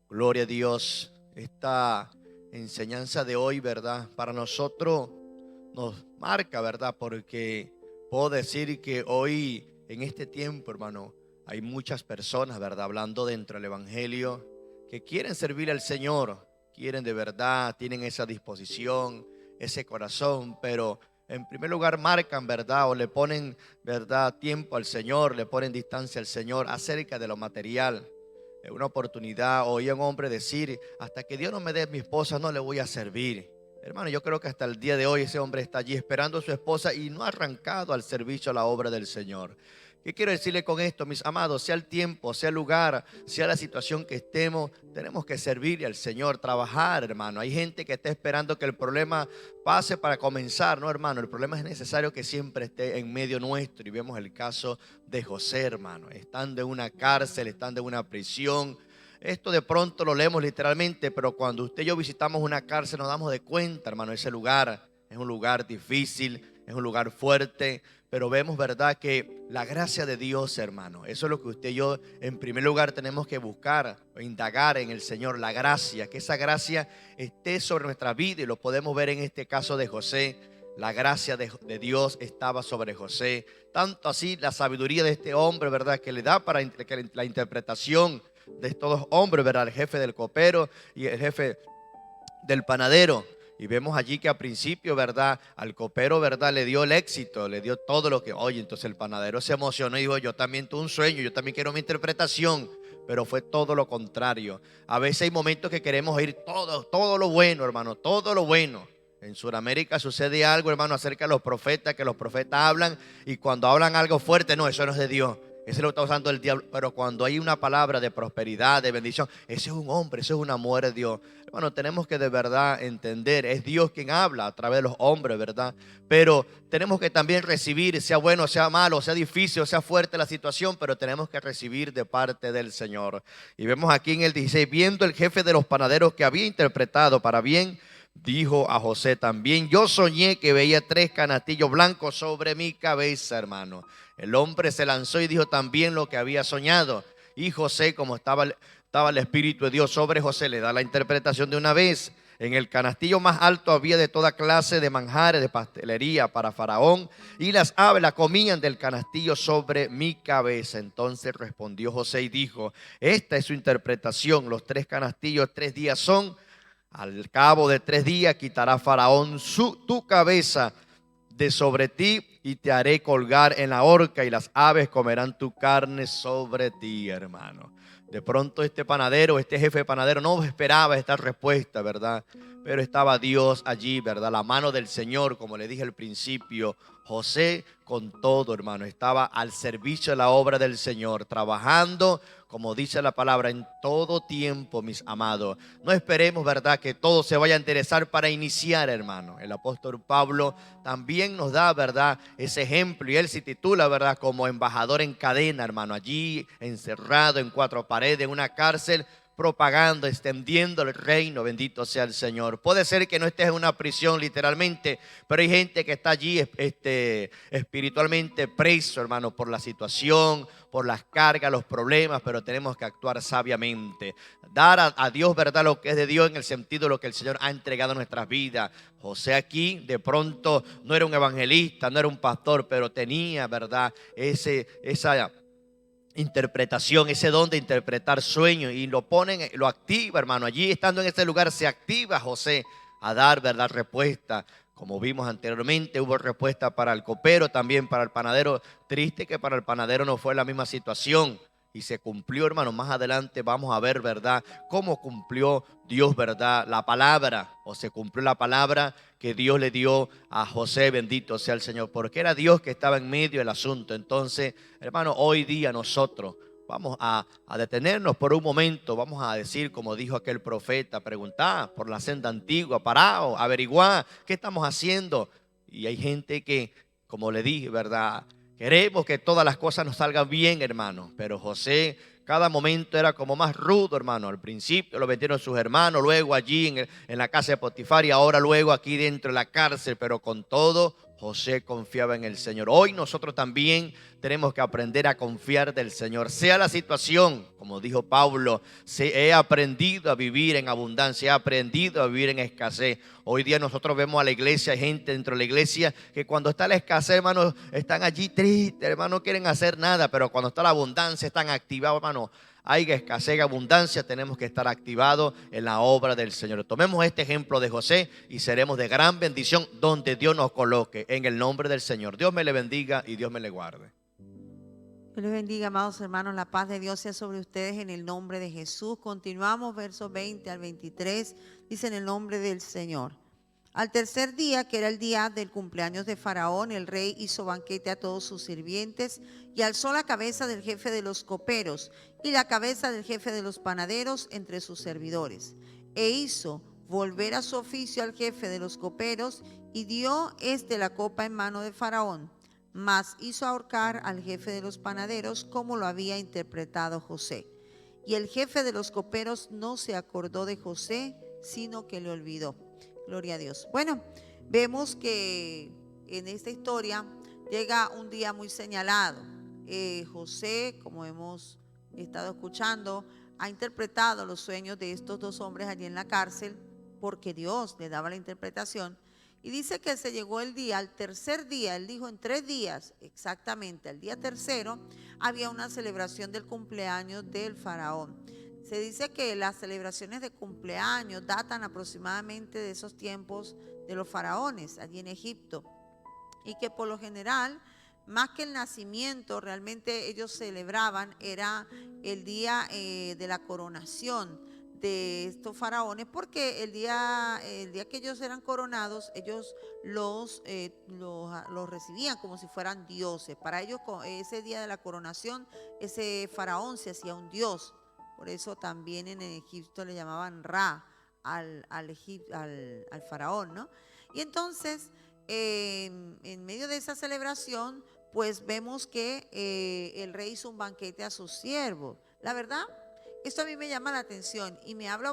Gloria a Dios. Esta enseñanza de hoy, ¿verdad?, para nosotros nos marca, ¿verdad?, porque puedo decir que hoy, en este tiempo, hermano, hay muchas personas, ¿verdad?, hablando dentro del Evangelio, que quieren servir al Señor, quieren de verdad, tienen esa disposición, ese corazón, pero en primer lugar marcan, ¿verdad?, o le ponen, ¿verdad?, tiempo al Señor, le ponen distancia al Señor acerca de lo material. En una oportunidad oí a un hombre decir: hasta que Dios no me dé mi esposa no le voy a servir. Hermano, yo creo que hasta el día de hoy ese hombre está allí esperando a su esposa y no ha arrancado al servicio a la obra del Señor. ¿Qué quiero decirle con esto, mis amados? Sea el tiempo, sea el lugar, sea la situación que estemos, tenemos que servirle al Señor, trabajar, hermano. Hay gente que está esperando que el problema pase para comenzar, ¿no, hermano? El problema es necesario que siempre esté en medio nuestro. Y vemos el caso de José, hermano. Estando en una cárcel, estando en una prisión. Esto de pronto lo leemos literalmente, pero cuando usted y yo visitamos una cárcel nos damos de cuenta, hermano, ese lugar es un lugar difícil, es un lugar fuerte, pero vemos, ¿verdad?, que la gracia de Dios, hermano, eso es lo que usted y yo en primer lugar tenemos que buscar o indagar en el Señor, la gracia, que esa gracia esté sobre nuestra vida, y lo podemos ver en este caso de José. La gracia de Dios estaba sobre José. Tanto así la sabiduría de este hombre, ¿verdad? Que le da para que la interpretación de estos dos hombres, ¿verdad? El jefe del copero y el jefe del panadero. Y vemos allí que al principio, ¿verdad? Al copero, ¿verdad? Le dio el éxito, le dio todo lo que... Oye, entonces el panadero se emocionó y dijo, yo también tuve un sueño, yo también quiero mi interpretación. Pero fue todo lo contrario. A veces hay momentos que queremos oír todo lo bueno, hermano, todo lo bueno. En Sudamérica sucede algo, hermano, acerca de los profetas, que los profetas hablan y cuando hablan algo fuerte, no, eso no es de Dios. Ese lo está usando el diablo. Pero cuando hay una palabra de prosperidad, de bendición, ese es un hombre, eso es una mujer de Dios. Hermano, tenemos que de verdad entender, es Dios quien habla a través de los hombres, ¿verdad? Pero tenemos que también recibir, sea bueno, sea malo, sea difícil, sea fuerte la situación, pero tenemos que recibir de parte del Señor. Y vemos aquí en el 16, viendo el jefe de los panaderos que había interpretado para bien, dijo a José también, yo soñé que veía 3 canastillos blancos sobre mi cabeza, hermano. El hombre se lanzó y dijo también lo que había soñado. Y José, como estaba el Espíritu de Dios sobre José, le da la interpretación de una vez. En el canastillo más alto había de toda clase de manjares de pastelería para Faraón, y las aves la comían del canastillo sobre mi cabeza. Entonces respondió José y dijo, esta es su interpretación, los 3 canastillos 3 días son. Al cabo de 3 días quitará Faraón tu cabeza de sobre ti y te haré colgar en la horca y las aves comerán tu carne sobre ti, hermano. De pronto este panadero, este jefe panadero no esperaba esta respuesta, ¿verdad? Pero estaba Dios allí, ¿verdad? La mano del Señor, como le dije al principio. José con todo, hermano, estaba al servicio de la obra del Señor, trabajando, como dice la palabra, en todo tiempo, mis amados. No esperemos, ¿verdad?, que todo se vaya a interesar para iniciar, hermano. El apóstol Pablo también nos da, ¿verdad?, ese ejemplo, y él se titula, ¿verdad?, como embajador en cadena, hermano, allí encerrado en 4 paredes, en una cárcel, propagando, extendiendo el reino, bendito sea el Señor. Puede ser que no estés en una prisión literalmente, pero hay gente que está allí espiritualmente preso, hermano, por la situación, por las cargas, los problemas, pero tenemos que actuar sabiamente. Dar a Dios, ¿verdad?, lo que es de Dios en el sentido de lo que el Señor ha entregado a nuestras vidas. José aquí de pronto no era un evangelista, no era un pastor, pero tenía, ¿verdad?, esa interpretación, ese don de interpretar sueños, y lo activa, hermano. Allí estando en ese lugar se activa José a dar, ¿verdad?, respuesta. Como vimos anteriormente, hubo respuesta para el copero, también para el panadero. Triste que para el panadero no fue la misma situación. Y se cumplió, hermano. Más adelante vamos a ver, ¿verdad?, cómo cumplió Dios, ¿verdad?, la palabra, o se cumplió la palabra que Dios le dio a José, bendito sea el Señor, porque era Dios que estaba en medio del asunto. Entonces, hermano, hoy día nosotros vamos a detenernos por un momento, vamos a decir, como dijo aquel profeta, preguntar por la senda antigua, parado, averiguar qué estamos haciendo. Y hay gente que, como le dije, ¿verdad?, queremos que todas las cosas nos salgan bien, hermano. Pero José, cada momento era como más rudo, hermano. Al principio lo vendieron sus hermanos, luego allí en la casa de Potifar, y ahora luego aquí dentro de la cárcel. Pero con todo, José confiaba en el Señor. Hoy nosotros también tenemos que aprender a confiar del Señor. Sea la situación, como dijo Pablo, he aprendido a vivir en abundancia, he aprendido a vivir en escasez. Hoy día nosotros vemos a la iglesia, hay gente dentro de la iglesia que cuando está la escasez, hermano, están allí tristes, hermano, no quieren hacer nada. Pero cuando está la abundancia, están activados, hermano. Hay escasez, abundancia, tenemos que estar activados en la obra del Señor. Tomemos este ejemplo de José y seremos de gran bendición donde Dios nos coloque, en el nombre del Señor. Dios me le bendiga y Dios me le guarde. Dios les bendiga, amados hermanos. La paz de Dios sea sobre ustedes en el nombre de Jesús. Continuamos, versos 20 al 23. Dice: en el nombre del Señor. Al tercer día, que era el día del cumpleaños de Faraón, el rey hizo banquete a todos sus sirvientes y alzó la cabeza del jefe de los coperos y la cabeza del jefe de los panaderos entre sus servidores. E hizo volver a su oficio al jefe de los coperos y dio la copa en mano de Faraón. Mas hizo ahorcar al jefe de los panaderos como lo había interpretado José. Y el jefe de los coperos no se acordó de José, sino que le olvidó. Gloria a Dios. Bueno, vemos que en esta historia llega un día muy señalado. José, como hemos estado escuchando, ha interpretado los sueños de estos 2 hombres allí en la cárcel, porque Dios le daba la interpretación. Y dice que se llegó el día, al tercer día, él dijo en 3 días, exactamente, al día tercero, había una celebración del cumpleaños del faraón. Se dice que las celebraciones de cumpleaños datan aproximadamente de esos tiempos de los faraones allí en Egipto. Y que por lo general, más que el nacimiento, realmente ellos celebraban, era el día de la coronación de estos faraones, porque el día que ellos eran coronados, ellos los recibían como si fueran dioses. Para ellos, ese día de la coronación, ese faraón se hacía un dios. Por eso también en Egipto le llamaban Ra al faraón, ¿no? Y entonces, en medio de esa celebración, pues vemos que el rey hizo un banquete a sus siervos. La verdad, esto a mí me llama la atención y me habla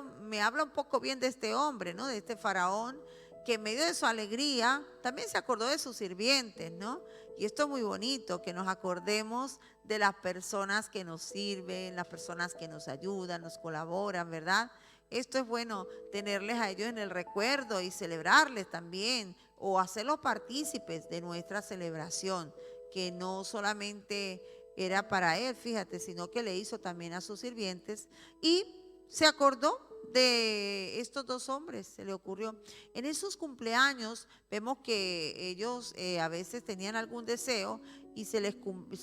un poco bien de este hombre, ¿no? De este faraón, que en medio de su alegría también se acordó de sus sirvientes, ¿no? Y esto es muy bonito, que nos acordemos de las personas que nos sirven, las personas que nos ayudan, nos colaboran, ¿verdad? Esto es bueno, tenerles a ellos en el recuerdo y celebrarles también, o hacerlos partícipes de nuestra celebración, que no solamente era para él, fíjate, sino que le hizo también a sus sirvientes, y se acordó de estos 2 hombres, se le ocurrió. En esos cumpleaños vemos que ellos a veces tenían algún deseo y se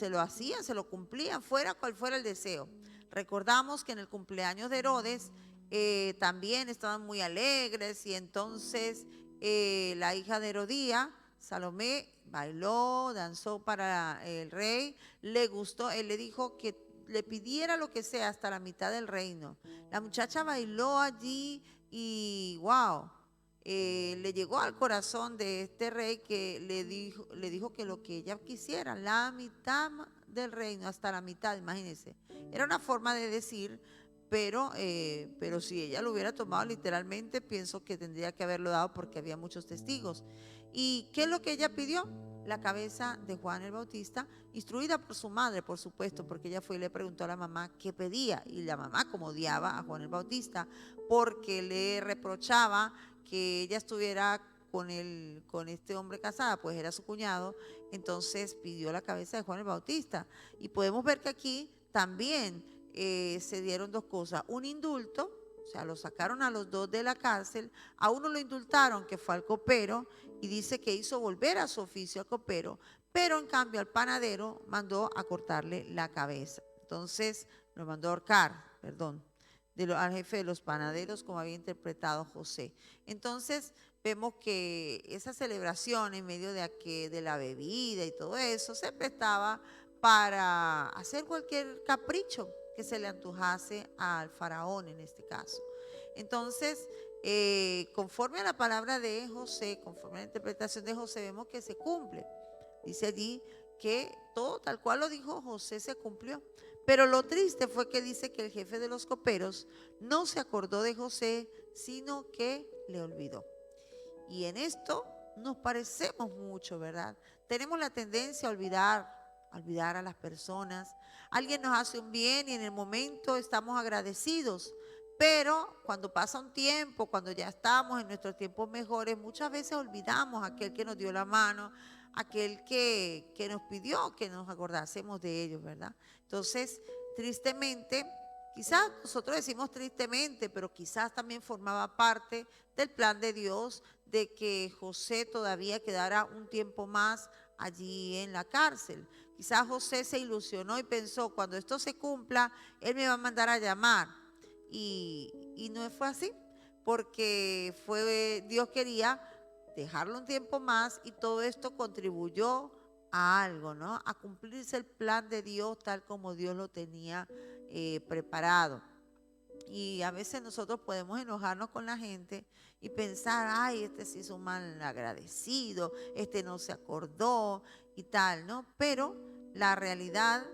lo hacían, se lo cumplían, fuera cual fuera el deseo. Recordamos que en el cumpleaños de Herodes también estaban muy alegres, y entonces la hija de Herodía, Salomé, bailó, danzó para el rey, le gustó, él le dijo que le pidiera lo que sea hasta la mitad del reino. La muchacha bailó allí y wow, le llegó al corazón de este rey, que le dijo que lo que ella quisiera, la mitad del reino, hasta la mitad, imagínense. Era una forma de decir, pero si ella lo hubiera tomado literalmente, pienso que tendría que haberlo dado, porque había muchos testigos. ¿Y qué es lo que ella pidió? La cabeza de Juan el Bautista, instruida por su madre, por supuesto, porque ella fue y le preguntó a la mamá qué pedía, y la mamá, como odiaba a Juan el Bautista, porque le reprochaba que ella estuviera con este hombre casada, pues era su cuñado, entonces pidió la cabeza de Juan el Bautista. Y podemos ver que aquí también se dieron 2 cosas, un indulto, o sea, lo sacaron a los 2 de la cárcel, a uno lo indultaron, que fue al copero, y dice que hizo volver a su oficio al copero, pero en cambio al panadero mandó a cortarle la cabeza. Entonces lo mandó a ahorcar, perdón, al jefe de los panaderos, como había interpretado José. Entonces vemos que esa celebración, en medio de la bebida y todo eso, se prestaba para hacer cualquier capricho que se le antojase al faraón en este caso. Entonces, conforme a la palabra de José, conforme a la interpretación de José, vemos que se cumple. Dice allí que todo tal cual lo dijo José se cumplió. Pero lo triste fue que dice que el jefe de los coperos no se acordó de José, sino que le olvidó. Y en esto nos parecemos mucho, ¿verdad? Tenemos la tendencia a olvidar a las personas. Alguien nos hace un bien y en el momento estamos agradecidos, pero cuando pasa un tiempo, cuando ya estamos en nuestros tiempos mejores, muchas veces olvidamos a aquel que nos dio la mano, aquel que nos pidió que nos acordásemos de ellos, ¿verdad? Entonces, tristemente, quizás nosotros decimos tristemente, pero quizás también formaba parte del plan de Dios de que José todavía quedara un tiempo más allí en la cárcel. Quizás José se ilusionó y pensó, cuando esto se cumpla, él me va a mandar a llamar. Y no fue así, porque Dios quería dejarlo un tiempo más, y todo esto contribuyó a algo, ¿no? A cumplirse el plan de Dios tal como Dios lo tenía preparado. Y a veces nosotros podemos enojarnos con la gente y pensar, ay, este se hizo mal agradecido, este no se acordó y tal, ¿no? Pero la realidad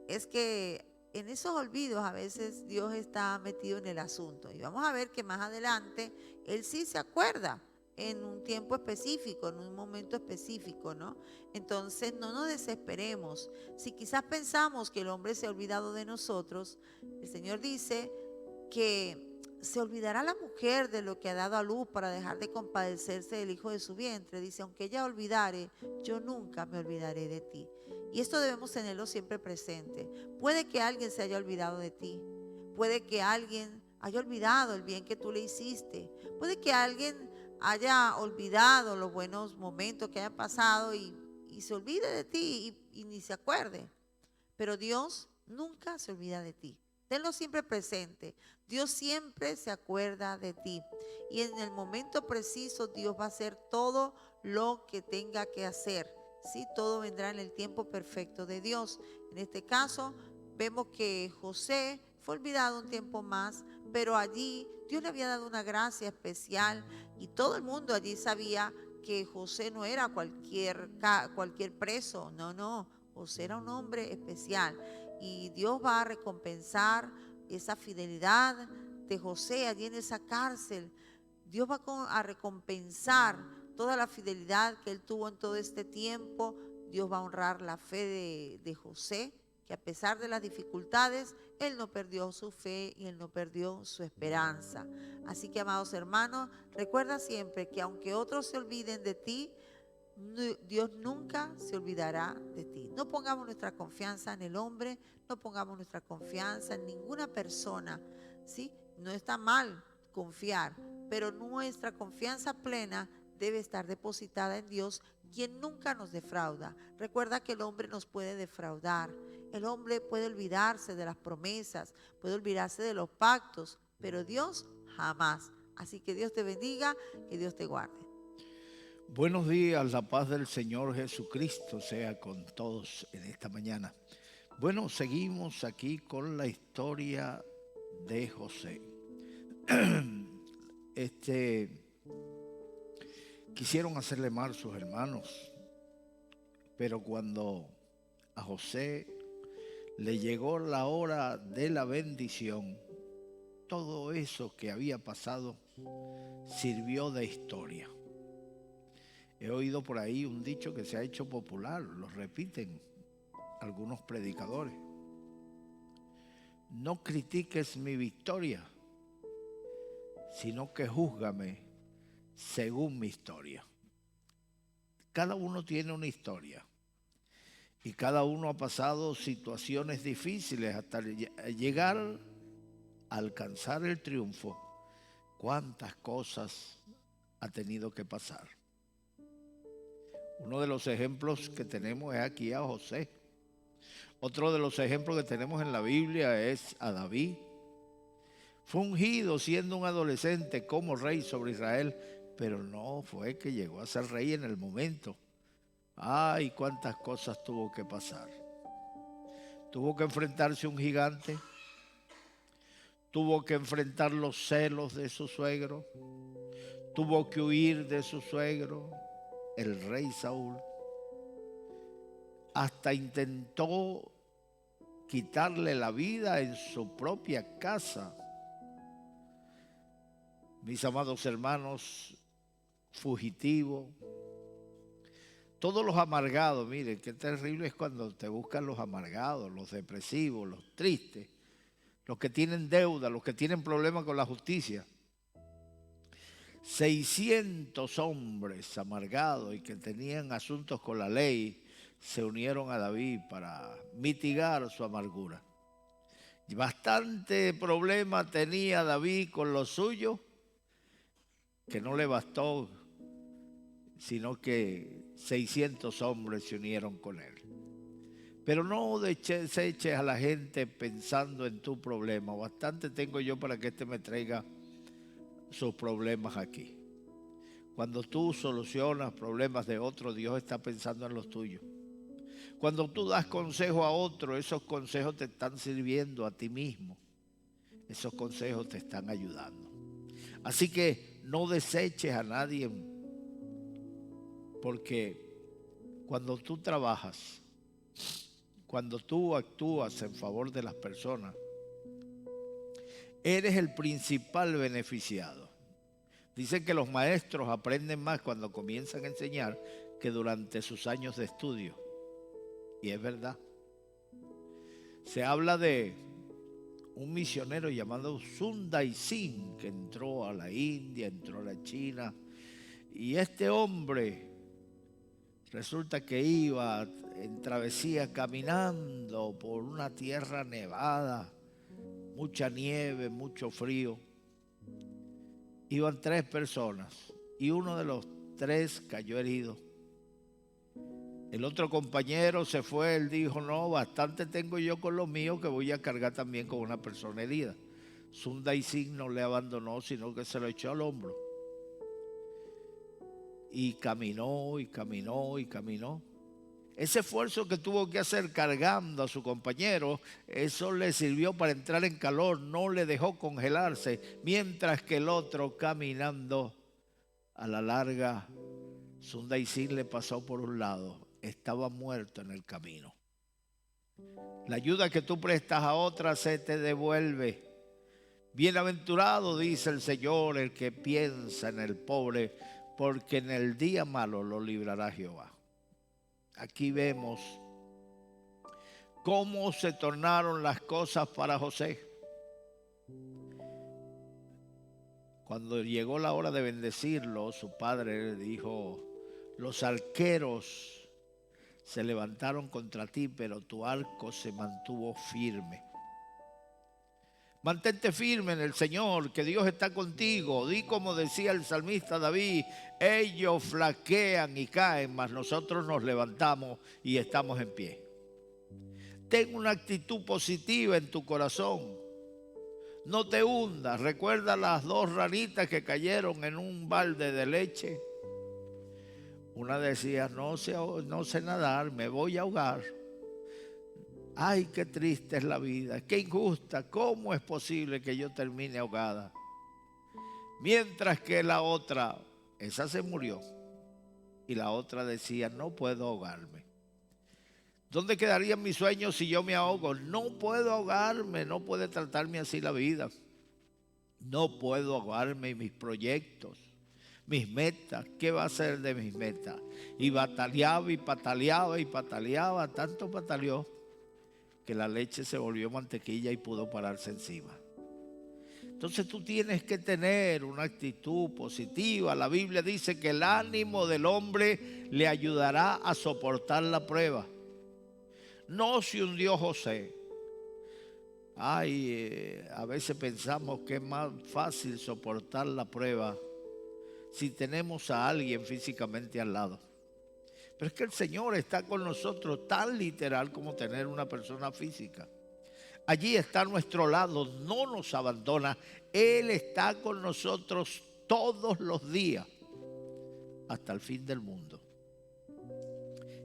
es que en esos olvidos a veces Dios está metido en el asunto. Y vamos a ver que más adelante Él sí se acuerda en un tiempo específico, en un momento específico, ¿no? Entonces no nos desesperemos. Si quizás pensamos que el hombre se ha olvidado de nosotros, el Señor dice que ¿se olvidará la mujer de lo que ha dado a luz para dejar de compadecerse del hijo de su vientre? Dice, aunque ella olvidare, yo nunca me olvidaré de ti. Y esto debemos tenerlo siempre presente. Puede que alguien se haya olvidado de ti. Puede que alguien haya olvidado el bien que tú le hiciste. Puede que alguien haya olvidado los buenos momentos que hayan pasado y se olvide de ti y ni se acuerde. Pero Dios nunca se olvida de ti. Tenlo siempre presente. Dios siempre se acuerda de ti. Y en el momento preciso Dios va a hacer todo lo que tenga que hacer. Sí, todo vendrá en el tiempo perfecto de Dios. En este caso, vemos que José fue olvidado un tiempo más, pero allí Dios le había dado una gracia especial y todo el mundo allí sabía que José no era cualquier preso. No. José era un hombre especial. Y Dios va a recompensar esa fidelidad de José allí en esa cárcel. Dios va a recompensar toda la fidelidad que él tuvo en todo este tiempo. Dios va a honrar la fe de José, que a pesar de las dificultades, él no perdió su fe y él no perdió su esperanza. Así que, amados hermanos, recuerda siempre que aunque otros se olviden de ti, Dios nunca se olvidará de ti. No pongamos nuestra confianza en el hombre, no pongamos nuestra confianza en ninguna persona, ¿sí? No está mal confiar, pero nuestra confianza plena debe estar depositada en Dios, quien nunca nos defrauda. Recuerda que el hombre nos puede defraudar, el hombre puede olvidarse de las promesas, puede olvidarse de los pactos, pero Dios jamás. Así que Dios te bendiga, que Dios te guarde. Buenos días, la paz del Señor Jesucristo sea con todos en esta mañana. Bueno, seguimos aquí con la historia de José. Quisieron hacerle mal sus hermanos, pero cuando a José le llegó la hora de la bendición, todo eso que había pasado sirvió de historia. He oído por ahí un dicho que se ha hecho popular, lo repiten algunos predicadores. No critiques mi victoria, sino que júzgame según mi historia. Cada uno tiene una historia y cada uno ha pasado situaciones difíciles hasta llegar a alcanzar el triunfo. ¿Cuántas cosas ha tenido que pasar? Uno de los ejemplos que tenemos es aquí a José. Otro de los ejemplos que tenemos en la Biblia es a David. Fue ungido siendo un adolescente como rey sobre Israel, pero no fue que llegó a ser rey en el momento. Ay, cuántas cosas tuvo que pasar. Tuvo que enfrentarse a un gigante. Tuvo que enfrentar los celos de su suegro. Tuvo que huir de su suegro, el rey Saúl. Hasta intentó quitarle la vida en su propia casa. Mis amados hermanos, fugitivo. Todos los amargados, miren, qué terrible es cuando te buscan los amargados, los depresivos, los tristes, los que tienen deuda, los que tienen problemas con la justicia. 600 hombres amargados y que tenían asuntos con la ley se unieron a David para mitigar su amargura. Y bastante problema tenía David con lo suyo, que no le bastó, sino que 600 hombres se unieron con él. Pero no deseches a la gente pensando en tu problema. Bastante tengo yo para que me traiga sus problemas aquí. Cuando tú solucionas problemas de otro, Dios está pensando en los tuyos. Cuando tú das consejo a otro, esos consejos te están sirviendo a ti mismo. Esos consejos te están ayudando. Así que no deseches a nadie, porque cuando tú trabajas, cuando tú actúas en favor de las personas, eres el principal beneficiado. Dicen que los maestros aprenden más cuando comienzan a enseñar que durante sus años de estudio. Y es verdad. Se habla de un misionero llamado Sun Yat-sen, que entró a la India, entró a la China. Y este hombre resulta que iba en travesía caminando por una tierra nevada, mucha nieve, mucho frío. Iban 3 personas y uno de los 3 cayó herido. El otro compañero se fue, él dijo, no, bastante tengo yo con los míos que voy a cargar también con una persona herida. Sun Yat-sen no le abandonó, sino que se lo echó al hombro. Y caminó, y caminó, y caminó. Ese esfuerzo que tuvo que hacer cargando a su compañero, eso le sirvió para entrar en calor, no le dejó congelarse, mientras que el otro caminando a la larga, Sun Yat-sen le pasó por un lado, estaba muerto en el camino. La ayuda que tú prestas a otra se te devuelve. Bienaventurado, dice el Señor, el que piensa en el pobre, porque en el día malo lo librará Jehová. Aquí vemos cómo se tornaron las cosas para José. Cuando llegó la hora de bendecirlo, su padre le dijo, los arqueros se levantaron contra ti, pero tu arco se mantuvo firme. Mantente firme en el Señor, que Dios está contigo. Di como decía el salmista David, ellos flaquean y caen, mas nosotros nos levantamos y estamos en pie. Ten una actitud positiva en tu corazón. No te hundas. Recuerda las 2 ranitas que cayeron en un balde de leche. Una decía, no sé nadar, me voy a ahogar. Ay, qué triste es la vida, qué injusta, ¿cómo es posible que yo termine ahogada? Mientras que la otra, esa se murió, y la otra decía, no puedo ahogarme. ¿Dónde quedarían mis sueños si yo me ahogo? No puedo ahogarme, no puede tratarme así la vida. No puedo ahogarme en mis proyectos, mis metas. ¿Qué va a ser de mis metas? Y bataleaba y pataleaba y pataleaba, tanto pataleó que la leche se volvió mantequilla y pudo pararse encima. Entonces tú tienes que tener una actitud positiva. La Biblia dice que el ánimo del hombre le ayudará a soportar la prueba. No se hundió José. A veces pensamos que es más fácil soportar la prueba si tenemos a alguien físicamente al lado. Pero es que el Señor está con nosotros tan literal como tener una persona física. Allí está a nuestro lado, no nos abandona. Él está con nosotros todos los días hasta el fin del mundo.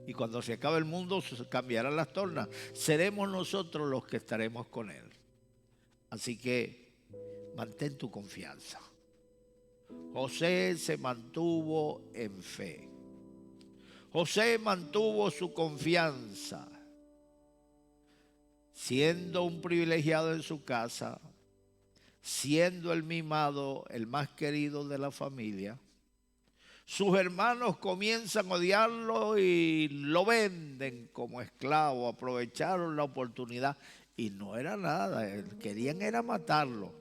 Y cuando se acabe el mundo, se cambiarán las tornas. Seremos nosotros los que estaremos con Él. Así que mantén tu confianza. José se mantuvo en fe. José mantuvo su confianza, siendo un privilegiado en su casa, siendo el mimado, el más querido de la familia. Sus hermanos comienzan a odiarlo y lo venden como esclavo, aprovecharon la oportunidad y no era nada, querían era matarlo.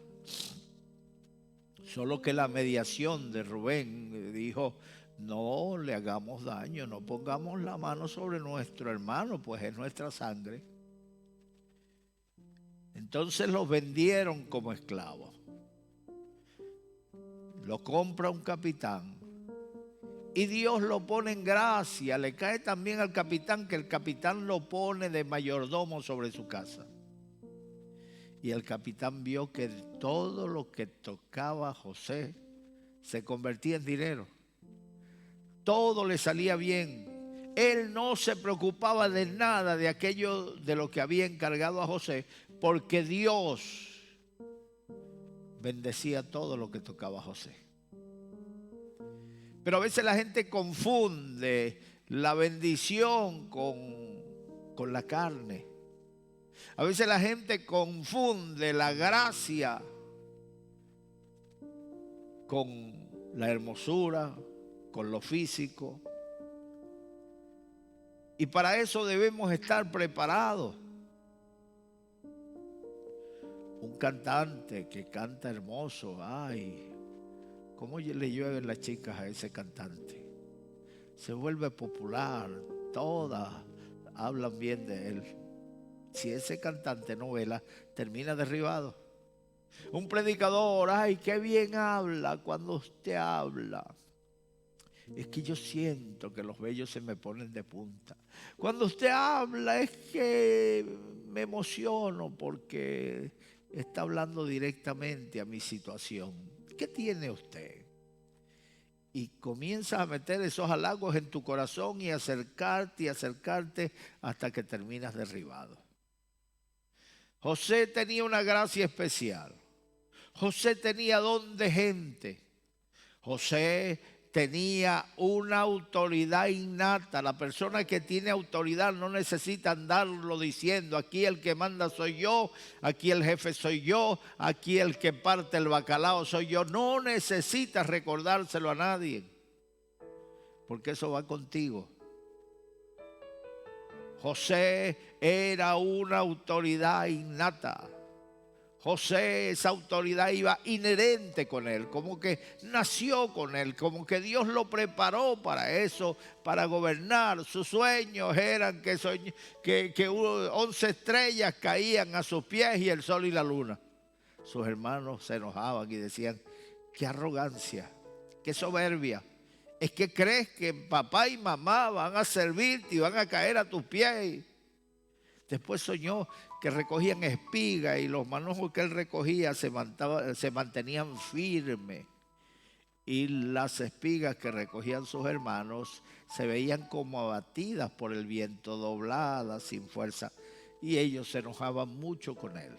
Solo que la mediación de Rubén dijo, no le hagamos daño, no pongamos la mano sobre nuestro hermano, pues es nuestra sangre. Entonces los vendieron como esclavos. Lo compra un capitán y Dios lo pone en gracia. Le cae también al capitán, que el capitán lo pone de mayordomo sobre su casa. Y el capitán vio que todo lo que tocaba a José se convertía en dinero. Todo le salía bien. Él no se preocupaba de nada de aquello de lo que había encargado a José, porque Dios bendecía todo lo que tocaba a José. Pero a veces la gente confunde la bendición con la carne. A veces la gente confunde la gracia con la hermosura, con lo físico. Y para eso debemos estar preparados. Un cantante que canta hermoso. Ay, cómo le llueven las chicas a ese cantante. Se vuelve popular, todas hablan bien de él. Si ese cantante no vela, termina derribado. Un predicador, ay, qué bien habla cuando usted habla. Es que yo siento que los vellos se me ponen de punta. Cuando usted habla es que me emociono porque está hablando directamente a mi situación. ¿Qué tiene usted? Y comienzas a meter esos halagos en tu corazón y acercarte hasta que terminas derribado. José tenía una gracia especial. José tenía don de gente. José tenía una autoridad innata. La persona que tiene autoridad no necesita andarlo diciendo: aquí el que manda soy yo, aquí el jefe soy yo, aquí el que parte el bacalao soy yo. No necesitas recordárselo a nadie, porque eso va contigo. José era una autoridad innata. José, esa autoridad iba inherente con él, como que nació con él, como que Dios lo preparó para eso, para gobernar. Sus sueños eran que 11 estrellas caían a sus pies y el sol y la luna. Sus hermanos se enojaban y decían: qué arrogancia, qué soberbia. Es que crees que papá y mamá van a servirte y van a caer a tus pies. Después soñó que recogían espigas y los manojos que él recogía se mantenían firmes. Y las espigas que recogían sus hermanos se veían como abatidas por el viento, dobladas, sin fuerza. Y ellos se enojaban mucho con él.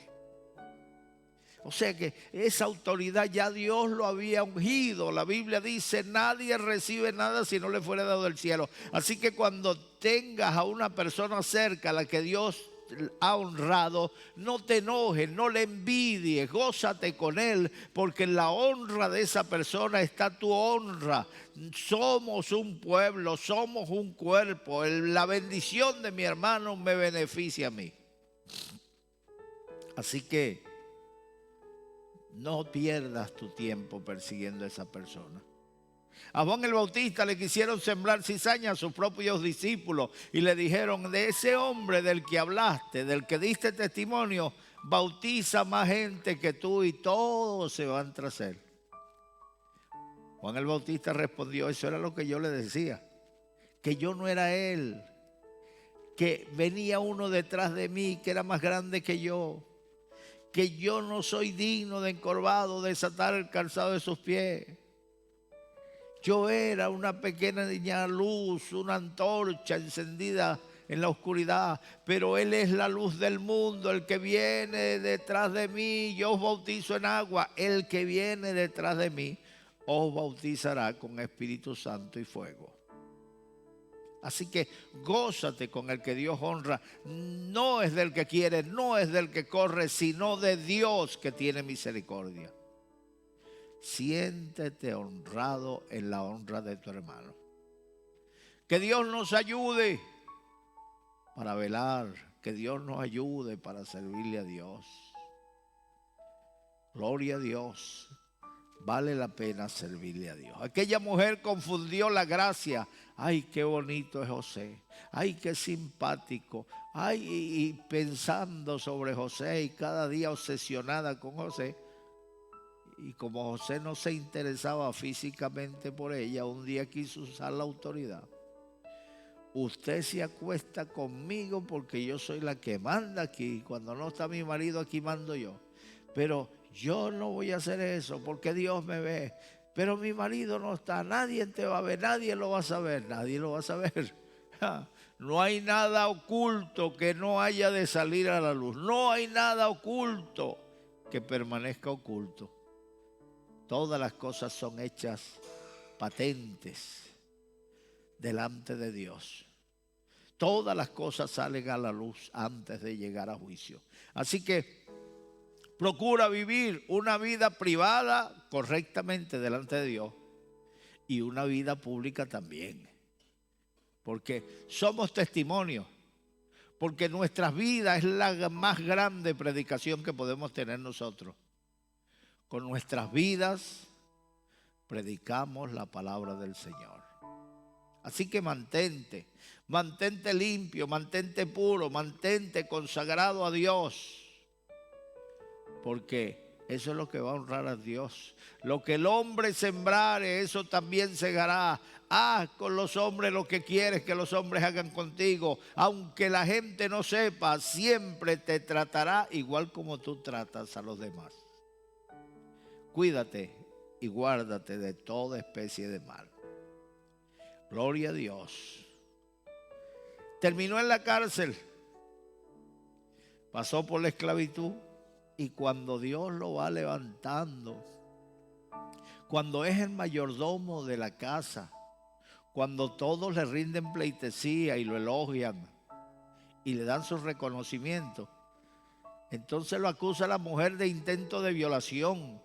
O sea que esa autoridad ya Dios lo había ungido. La Biblia dice: nadie recibe nada si no le fuera dado del cielo. Así que cuando tengas a una persona cerca a la que Dios ha honrado, no te enojes, no le envidies, gózate con él, porque en la honra de esa persona está tu honra. Somos un pueblo, somos un cuerpo. La bendición de mi hermano me beneficia a mí. Así que no pierdas tu tiempo persiguiendo a esa persona. A Juan el Bautista le quisieron sembrar cizaña a sus propios discípulos y le dijeron: de ese hombre del que hablaste, del que diste testimonio, bautiza más gente que tú y todos se van tras él. Juan el Bautista respondió: eso era lo que yo le decía, que yo no era él, que venía uno detrás de mí que era más grande que yo no soy digno de encorvado, de desatar el calzado de sus pies. Yo era una pequeña luz, una antorcha encendida en la oscuridad, pero Él es la luz del mundo, el que viene detrás de mí. Yo os bautizo en agua, el que viene detrás de mí os bautizará con Espíritu Santo y fuego. Así que gózate con el que Dios honra. No es del que quiere, no es del que corre, sino de Dios que tiene misericordia. Siéntete honrado en la honra de tu hermano. Que Dios nos ayude para velar, que Dios nos ayude para servirle a Dios. Gloria a Dios. Vale la pena servirle a Dios. Aquella mujer confundió la gracia. Ay, qué bonito es José. Ay, qué simpático. Ay, y pensando sobre José y cada día obsesionada con José. Y como José no se interesaba físicamente por ella, un día quiso usar la autoridad. Usted se acuesta conmigo porque yo soy la que manda aquí. Cuando no está mi marido, aquí mando yo. Pero yo no voy a hacer eso porque Dios me ve. Pero mi marido no está, nadie te va a ver, nadie lo va a saber, nadie lo va a saber. No hay nada oculto que no haya de salir a la luz. No hay nada oculto que permanezca oculto. Todas las cosas son hechas patentes delante de Dios. Todas las cosas salen a la luz antes de llegar a juicio. Así que procura vivir una vida privada correctamente delante de Dios y una vida pública también. Porque somos testimonios. porque nuestras vidas es la más grande predicación que podemos tener nosotros. Con nuestras vidas predicamos la palabra del Señor. Así que mantente limpio, mantente puro, mantente consagrado a Dios, porque eso es lo que va a honrar a Dios. Lo que el hombre sembrare, eso también segará. Haz con los hombres lo que quieres que los hombres hagan contigo. Aunque la gente no sepa, siempre te tratará igual como tú tratas a los demás. Cuídate y guárdate de toda especie de mal. Gloria a Dios. Terminó en la cárcel. Pasó por la esclavitud. Y cuando Dios lo va levantando, cuando es el mayordomo de la casa, cuando todos le rinden pleitesía y lo elogian y le dan su reconocimiento, entonces lo acusa la mujer de intento de violación.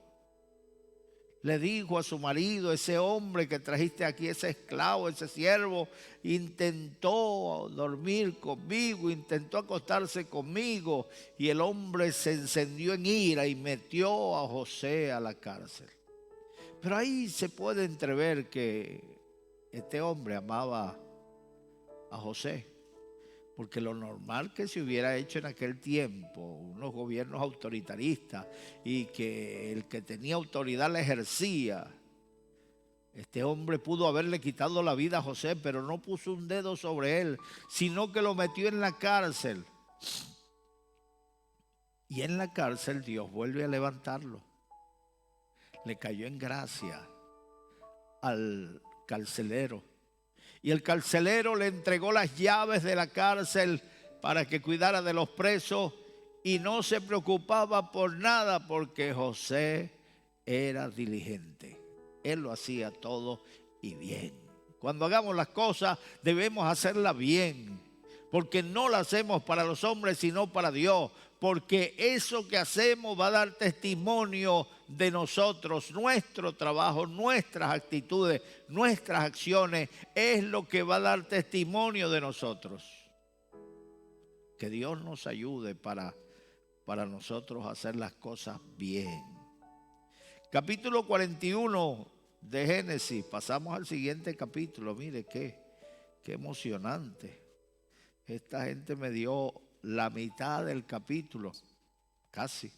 Le dijo a su marido: ese hombre que trajiste aquí, ese esclavo, ese siervo, intentó dormir conmigo, intentó acostarse conmigo. Y el hombre se encendió en ira y metió a José a la cárcel. Pero ahí se puede entrever que este hombre amaba a José, porque lo normal que se hubiera hecho en aquel tiempo, unos gobiernos autoritaristas, y que el que tenía autoridad la ejercía. Este hombre pudo haberle quitado la vida a José, pero no puso un dedo sobre él, sino que lo metió en la cárcel. Y en la cárcel Dios vuelve a levantarlo. Le cayó en gracia al carcelero. Y el carcelero le entregó las llaves de la cárcel para que cuidara de los presos y no se preocupaba por nada porque José era diligente. Él lo hacía todo y bien. Cuando hagamos las cosas debemos hacerlas bien, porque no las hacemos para los hombres sino para Dios, porque eso que hacemos va a dar testimonio de nosotros. Nuestro trabajo, nuestras actitudes, nuestras acciones es lo que va a dar testimonio de nosotros. Que Dios nos ayude para nosotros hacer las cosas bien. Capítulo 41 de Génesis. Pasamos al siguiente capítulo. Mire qué emocionante. Esta gente me dio la mitad del capítulo, casi.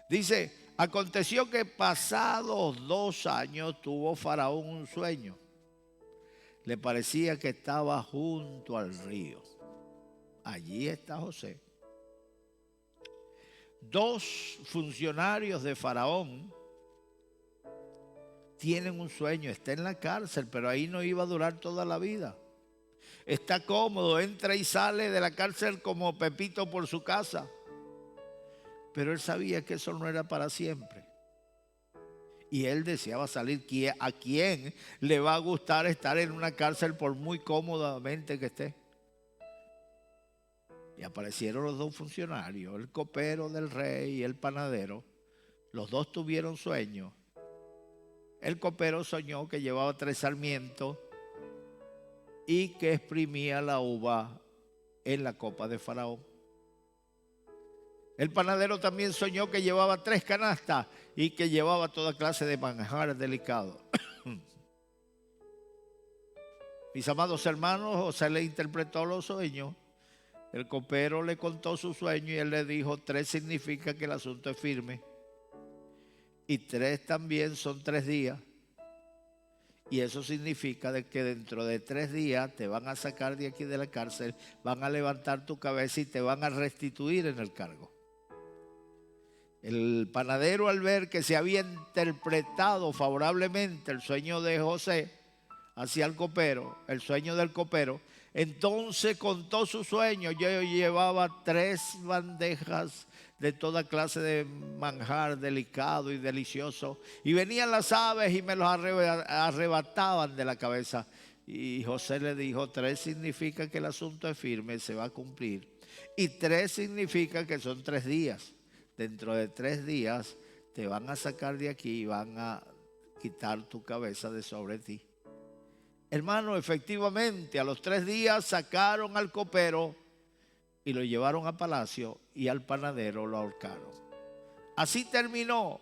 Dice: aconteció que pasados 2 años tuvo Faraón un sueño. Le parecía que estaba junto al río. Allí está José. 2 funcionarios de Faraón tienen un sueño. Está en la cárcel, pero ahí no iba a durar toda la vida. Está cómodo, entra y sale de la cárcel como Pepito por su casa. Pero él sabía que eso no era para siempre. Y él deseaba salir. ¿A quién le va a gustar estar en una cárcel por muy cómodamente que esté? Y aparecieron los 2 funcionarios, el copero del rey y el panadero. Los 2 tuvieron sueños. El copero soñó que llevaba 3 sarmientos y que exprimía la uva en la copa de Faraón. El panadero también soñó que llevaba 3 canastas y que llevaba toda clase de manjares delicados. Mis amados hermanos, José le interpretó los sueños. El copero le contó su sueño y él le dijo: 3 significa que el asunto es firme. Y 3 también son 3 días. Y eso significa de que dentro de 3 días te van a sacar de aquí de la cárcel, van a levantar tu cabeza y te van a restituir en el cargo. El panadero, al ver que se había interpretado favorablemente el sueño de José hacia el copero, el sueño del copero, entonces contó su sueño. Yo llevaba 3 bandejas de toda clase de manjar delicado y delicioso, y venían las aves y me los arrebataban de la cabeza. Y José le dijo: 3 significa que el asunto es firme, se va a cumplir, y 3 significa que son 3 días. Dentro de 3 días te van a sacar de aquí y van a quitar tu cabeza de sobre ti. Hermano, efectivamente, a los 3 días sacaron al copero y lo llevaron a palacio y al panadero lo ahorcaron. Así terminó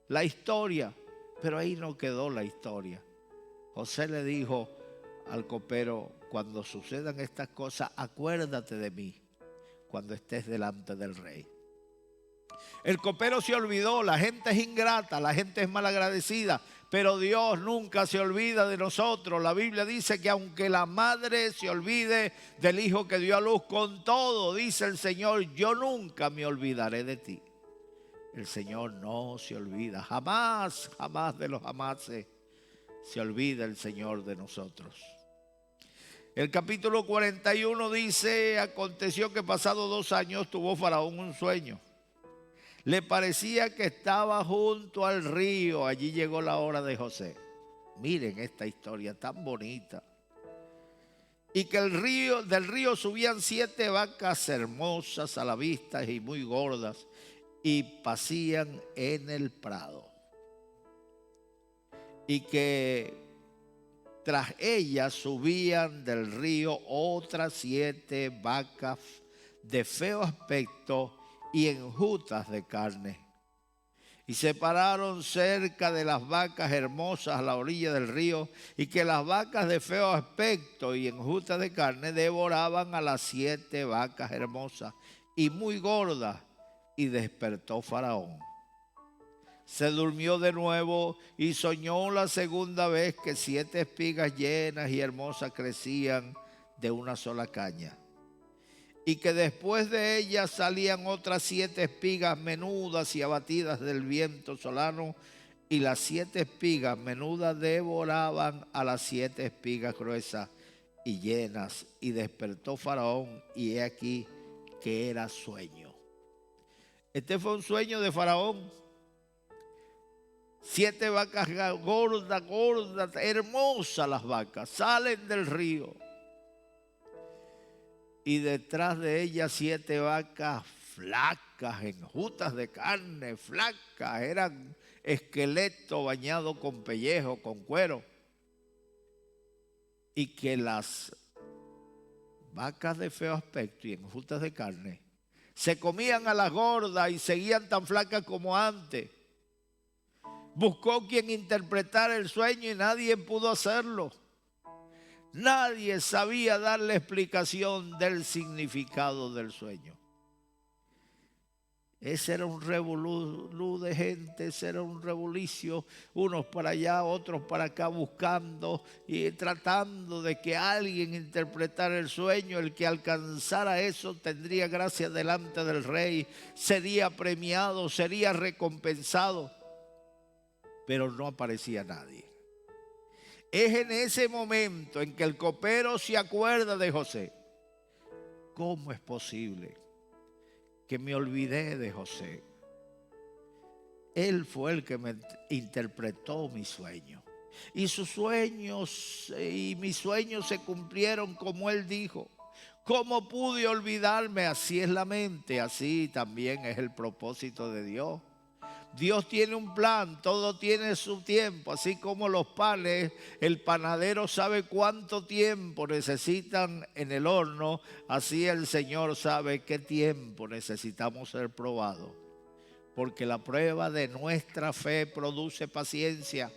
la historia, pero ahí no quedó la historia. José le dijo al copero: cuando sucedan estas cosas, acuérdate de mí cuando estés delante del rey. El copero se olvidó, la gente es ingrata, la gente es malagradecida, pero Dios nunca se olvida de nosotros. La Biblia dice que aunque la madre se olvide del hijo que dio a luz, con todo, dice el Señor, yo nunca me olvidaré de ti. El Señor no se olvida, jamás, jamás de los jamases se olvida el Señor de nosotros. El capítulo 41 dice: aconteció que pasados 2 años tuvo Faraón un sueño. Le parecía que estaba junto al río. Allí llegó la hora de José. Miren esta historia tan bonita. Y que del río subían 7 vacas hermosas a la vista y muy gordas, y pacían en el prado. Y que tras ellas subían del río otras 7 vacas de feo aspecto y enjutas de carne. Y se pararon cerca de las vacas hermosas a la orilla del río, y que las vacas de feo aspecto y enjutas de carne devoraban a las 7 vacas hermosas y muy gordas, y despertó Faraón. Se durmió de nuevo y soñó la segunda vez que 7 espigas llenas y hermosas crecían de una sola caña, y que después de ellas salían otras 7 espigas menudas y abatidas del viento solano, y las 7 espigas menudas devoraban a las 7 espigas gruesas y llenas. Y despertó Faraón, y he aquí que era sueño. Este fue un sueño de Faraón. 7 vacas gordas, hermosas las vacas, salen del río. Y detrás de ellas 7 vacas flacas, enjutas de carne, flacas, eran esqueleto bañado con pellejo, con cuero. Y que las vacas de feo aspecto y enjutas de carne se comían a las gordas y seguían tan flacas como antes. Buscó quien interpretara el sueño y nadie pudo hacerlo. Nadie sabía darle explicación del significado del sueño. Ese era un revolú de gente, ese era un rebulicio, unos para allá, otros para acá, buscando y tratando de que alguien interpretara el sueño. El que alcanzara eso tendría gracia delante del rey, sería premiado, sería recompensado, pero no aparecía nadie. Es en ese momento en que el copero se acuerda de José. ¿Cómo es posible que me olvidé de José? Él fue el que me interpretó mi sueño. Y sus sueños y mis sueños se cumplieron como él dijo. ¿Cómo pude olvidarme? Así es la mente, así también es el propósito de Dios. Dios tiene un plan, todo tiene su tiempo, así como los panes, el panadero sabe cuánto tiempo necesitan en el horno, así el Señor sabe qué tiempo necesitamos ser probados, porque la prueba de nuestra fe produce paciencia,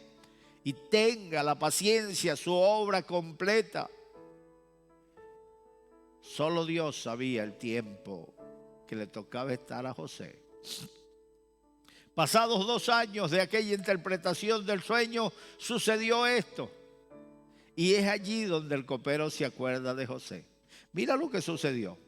y tenga la paciencia su obra completa. Solo Dios sabía el tiempo que le tocaba estar a José. Pasados 2 años de aquella interpretación del sueño, sucedió esto. Y es allí donde el copero se acuerda de José. Mira lo que sucedió.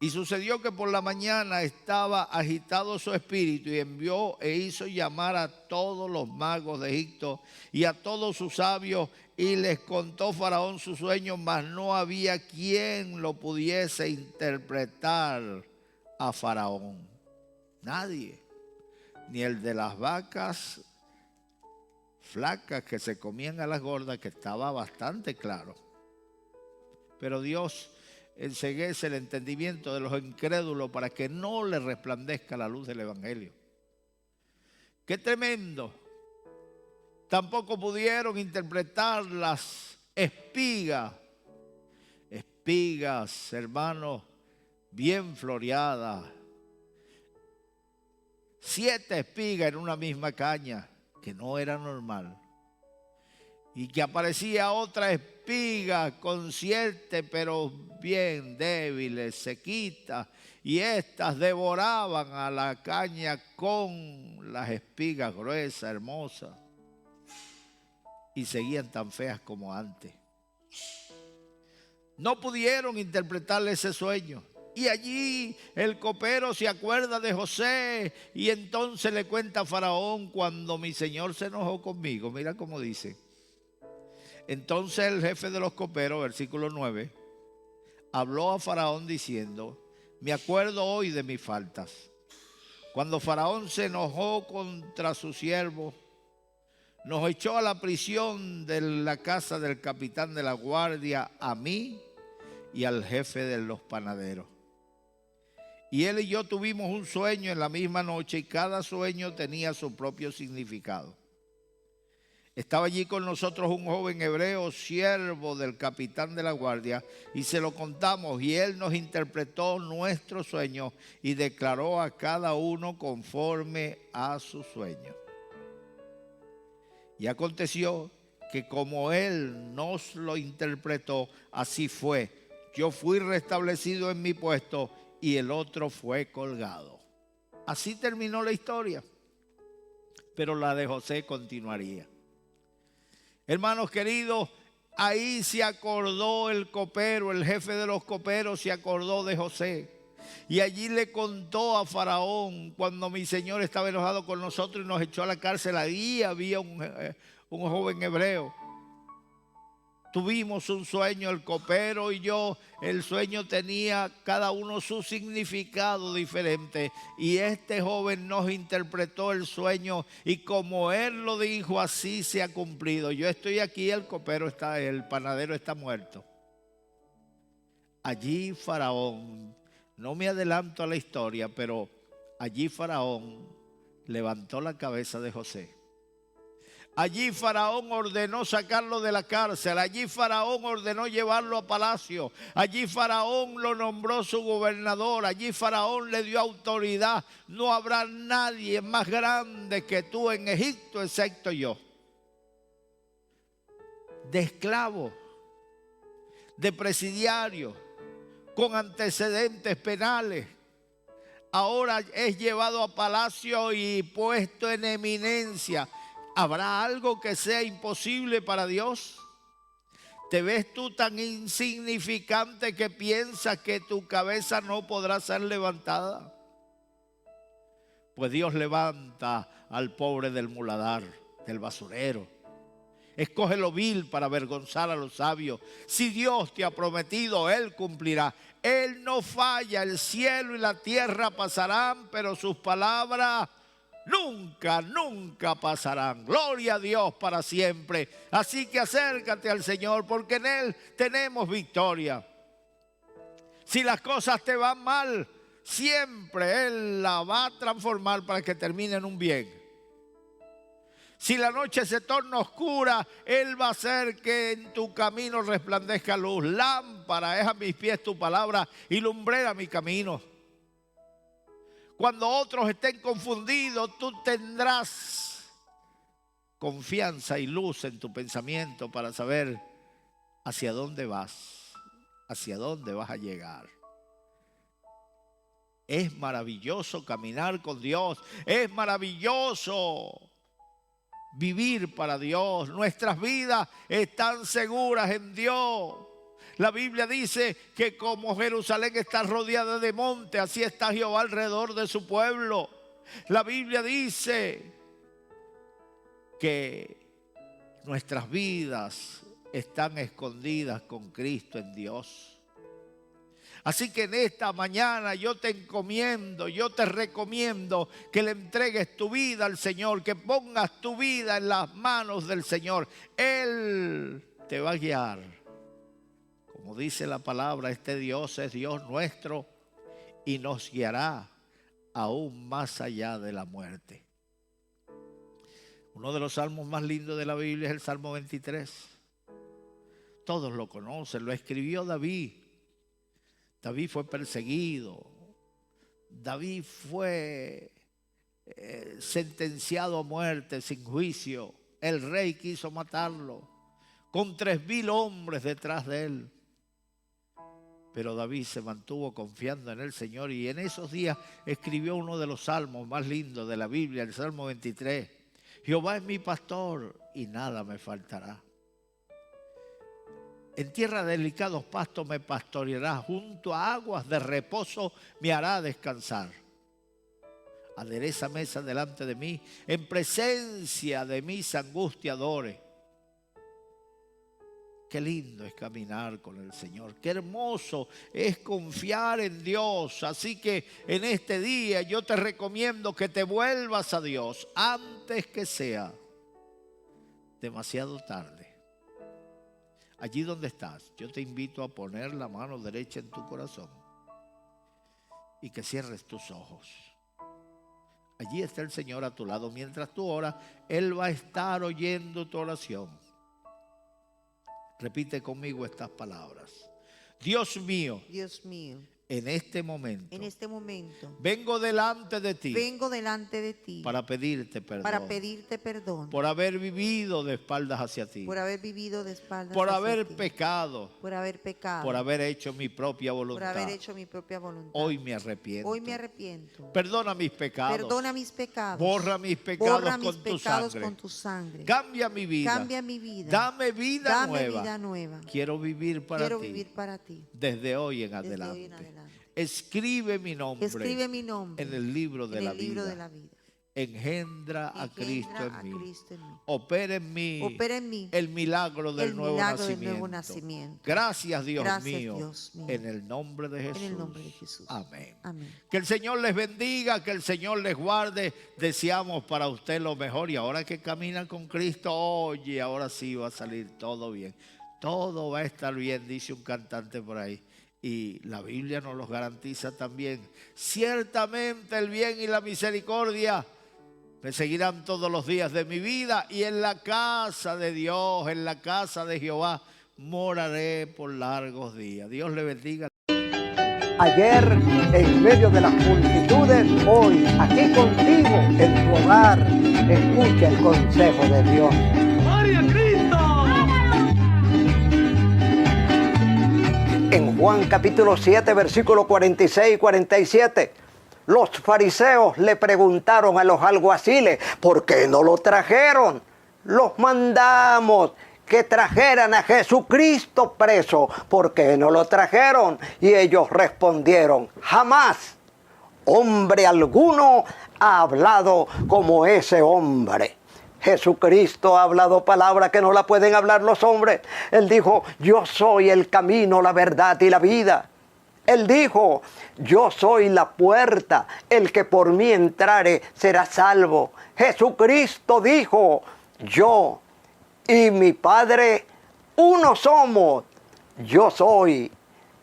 Y sucedió que por la mañana estaba agitado su espíritu, y envió e hizo llamar a todos los magos de Egipto y a todos sus sabios, y les contó Faraón su sueño, mas no había quien lo pudiese interpretar a Faraón. Nadie, ni el de las vacas flacas que se comían a las gordas, que estaba bastante claro. Pero Dios enceguece el entendimiento de los incrédulos para que no les resplandezca la luz del evangelio. ¡Qué tremendo! Tampoco pudieron interpretar las espigas espigas, hermanos, bien floreadas. 7 espigas en una misma caña, que no era normal. Y que aparecía otra espiga con 7, pero bien débiles, sequitas. Y estas devoraban a la caña con las espigas gruesas, hermosas. Y seguían tan feas como antes. No pudieron interpretarle ese sueño. Y allí el copero se acuerda de José y entonces le cuenta a Faraón: cuando mi señor se enojó conmigo. Mira cómo dice. Entonces el jefe de los coperos, versículo 9, habló a Faraón diciendo: me acuerdo hoy de mis faltas. Cuando Faraón se enojó contra su siervo, nos echó a la prisión de la casa del capitán de la guardia, a mí y al jefe de los panaderos. Y él y yo tuvimos un sueño en la misma noche y cada sueño tenía su propio significado. Estaba allí con nosotros un joven hebreo, siervo del capitán de la guardia, y se lo contamos y él nos interpretó nuestro sueño y declaró a cada uno conforme a su sueño. Y aconteció que como él nos lo interpretó, así fue. Yo fui restablecido en mi puesto y el otro fue colgado. Así terminó la historia, pero la de José continuaría. Hermanos queridos, ahí se acordó el copero, el jefe de los coperos se acordó de José. Y allí le contó a Faraón: cuando mi señor estaba enojado con nosotros y nos echó a la cárcel, ahí había un joven hebreo. Tuvimos un sueño, el copero y yo. El sueño tenía cada uno su significado diferente. Y este joven nos interpretó el sueño. Y como él lo dijo, así se ha cumplido. Yo estoy aquí, el copero está, el panadero está muerto. Allí Faraón, no me adelanto a la historia, pero allí Faraón levantó la cabeza de José. Allí Faraón ordenó sacarlo de la cárcel. Allí Faraón ordenó llevarlo a palacio. Allí Faraón lo nombró su gobernador. Allí Faraón le dio autoridad. No habrá nadie más grande que tú en Egipto, excepto yo. De esclavo, de presidiario, con antecedentes penales. Ahora es llevado a palacio y puesto en eminencia. ¿Habrá algo que sea imposible para Dios? ¿Te ves tú tan insignificante que piensas que tu cabeza no podrá ser levantada? Pues Dios levanta al pobre del muladar, del basurero. Escoge lo vil para avergonzar a los sabios. Si Dios te ha prometido, Él cumplirá. Él no falla, el cielo y la tierra pasarán, pero sus palabras nunca, nunca pasarán. Gloria a Dios para siempre. Así que acércate al Señor, porque en Él tenemos victoria. Si las cosas te van mal, siempre Él la va a transformar para que termine en un bien. Si la noche se torna oscura, Él va a hacer que en tu camino resplandezca luz. Lámpara es a mis pies tu palabra y lumbrera mi camino. Cuando otros estén confundidos, tú tendrás confianza y luz en tu pensamiento para saber hacia dónde vas a llegar. Es maravilloso caminar con Dios, es maravilloso vivir para Dios. Nuestras vidas están seguras en Dios. La Biblia dice que como Jerusalén está rodeada de monte, así está Jehová alrededor de su pueblo. La Biblia dice que nuestras vidas están escondidas con Cristo en Dios. Así que en esta mañana yo te encomiendo, yo te recomiendo que le entregues tu vida al Señor, que pongas tu vida en las manos del Señor. Él te va a guiar. Como dice la palabra, este Dios es Dios nuestro y nos guiará aún más allá de la muerte. Uno de los salmos más lindos de la Biblia es el Salmo 23. Todos lo conocen, lo escribió David David fue perseguido. David fue sentenciado a muerte sin juicio. El rey quiso matarlo con 3,000 hombres detrás de él. Pero David se mantuvo confiando en el Señor y en esos días escribió uno de los salmos más lindos de la Biblia, el Salmo 23. Jehová es mi pastor y nada me faltará. En tierra de delicados pastos me pastoreará, junto a aguas de reposo me hará descansar. Adereza mesa delante de mí, en presencia de mis angustiadores. Qué lindo es caminar con el Señor. Qué hermoso es confiar en Dios. Así que en este día yo te recomiendo que te vuelvas a Dios antes que sea demasiado tarde. Allí donde estás, yo te invito a poner la mano derecha en tu corazón y que cierres tus ojos. Allí está el Señor a tu lado. Mientras tú oras, Él va a estar oyendo tu oración. Repite conmigo estas palabras. Dios mío, en este momento, vengo delante de ti, para pedirte perdón, por haber vivido de espaldas hacia ti, por haber pecado, por haber hecho mi propia voluntad. Hoy me arrepiento. Perdona mis pecados. Borra mis pecados con tu sangre. Cambia mi vida. Dame vida nueva. Quiero vivir para ti. Desde hoy en adelante. Escribe mi nombre en el libro de la vida. Engendra a Cristo en mí. Opera en mí el milagro del nuevo nacimiento. Gracias, Dios mío. En el nombre de Jesús. Amén. Que el Señor les bendiga, que el Señor les guarde. Deseamos para usted lo mejor. Y ahora que camina con Cristo, oye, ahora sí va a salir todo bien. Todo va a estar bien, dice un cantante por ahí. Y la Biblia nos los garantiza también. Ciertamente el bien y la misericordia me seguirán todos los días de mi vida. Y en la casa de Dios, en la casa de Jehová, moraré por largos días. Dios le bendiga. Ayer en medio de las multitudes, hoy aquí contigo en tu hogar. Escucha el consejo de Dios. ¡Gloria a Cristo! En Juan capítulo 7, versículos 46 y 47, los fariseos le preguntaron a los alguaciles, ¿por qué no lo trajeron? Los mandamos que trajeran a Jesucristo preso, ¿por qué no lo trajeron? Y ellos respondieron, jamás hombre alguno ha hablado como ese hombre. Jesucristo ha hablado palabras que no la pueden hablar los hombres. Él dijo, yo soy el camino, la verdad y la vida. Él dijo, yo soy la puerta, el que por mí entrare será salvo. Jesucristo dijo, yo y mi Padre uno somos. Yo soy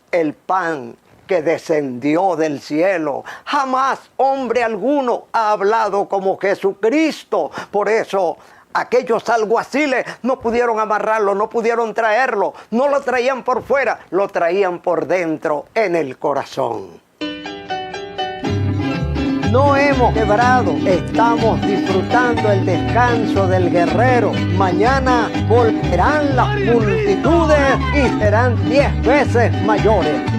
el pan que descendió del cielo. Jamás hombre alguno ha hablado como Jesucristo. Por eso aquellos alguaciles no pudieron amarrarlo, no pudieron traerlo. No lo traían por fuera, lo traían por dentro, en el corazón. No hemos quebrado, estamos disfrutando el descanso del guerrero. Mañana volverán las multitudes y serán 10 veces mayores.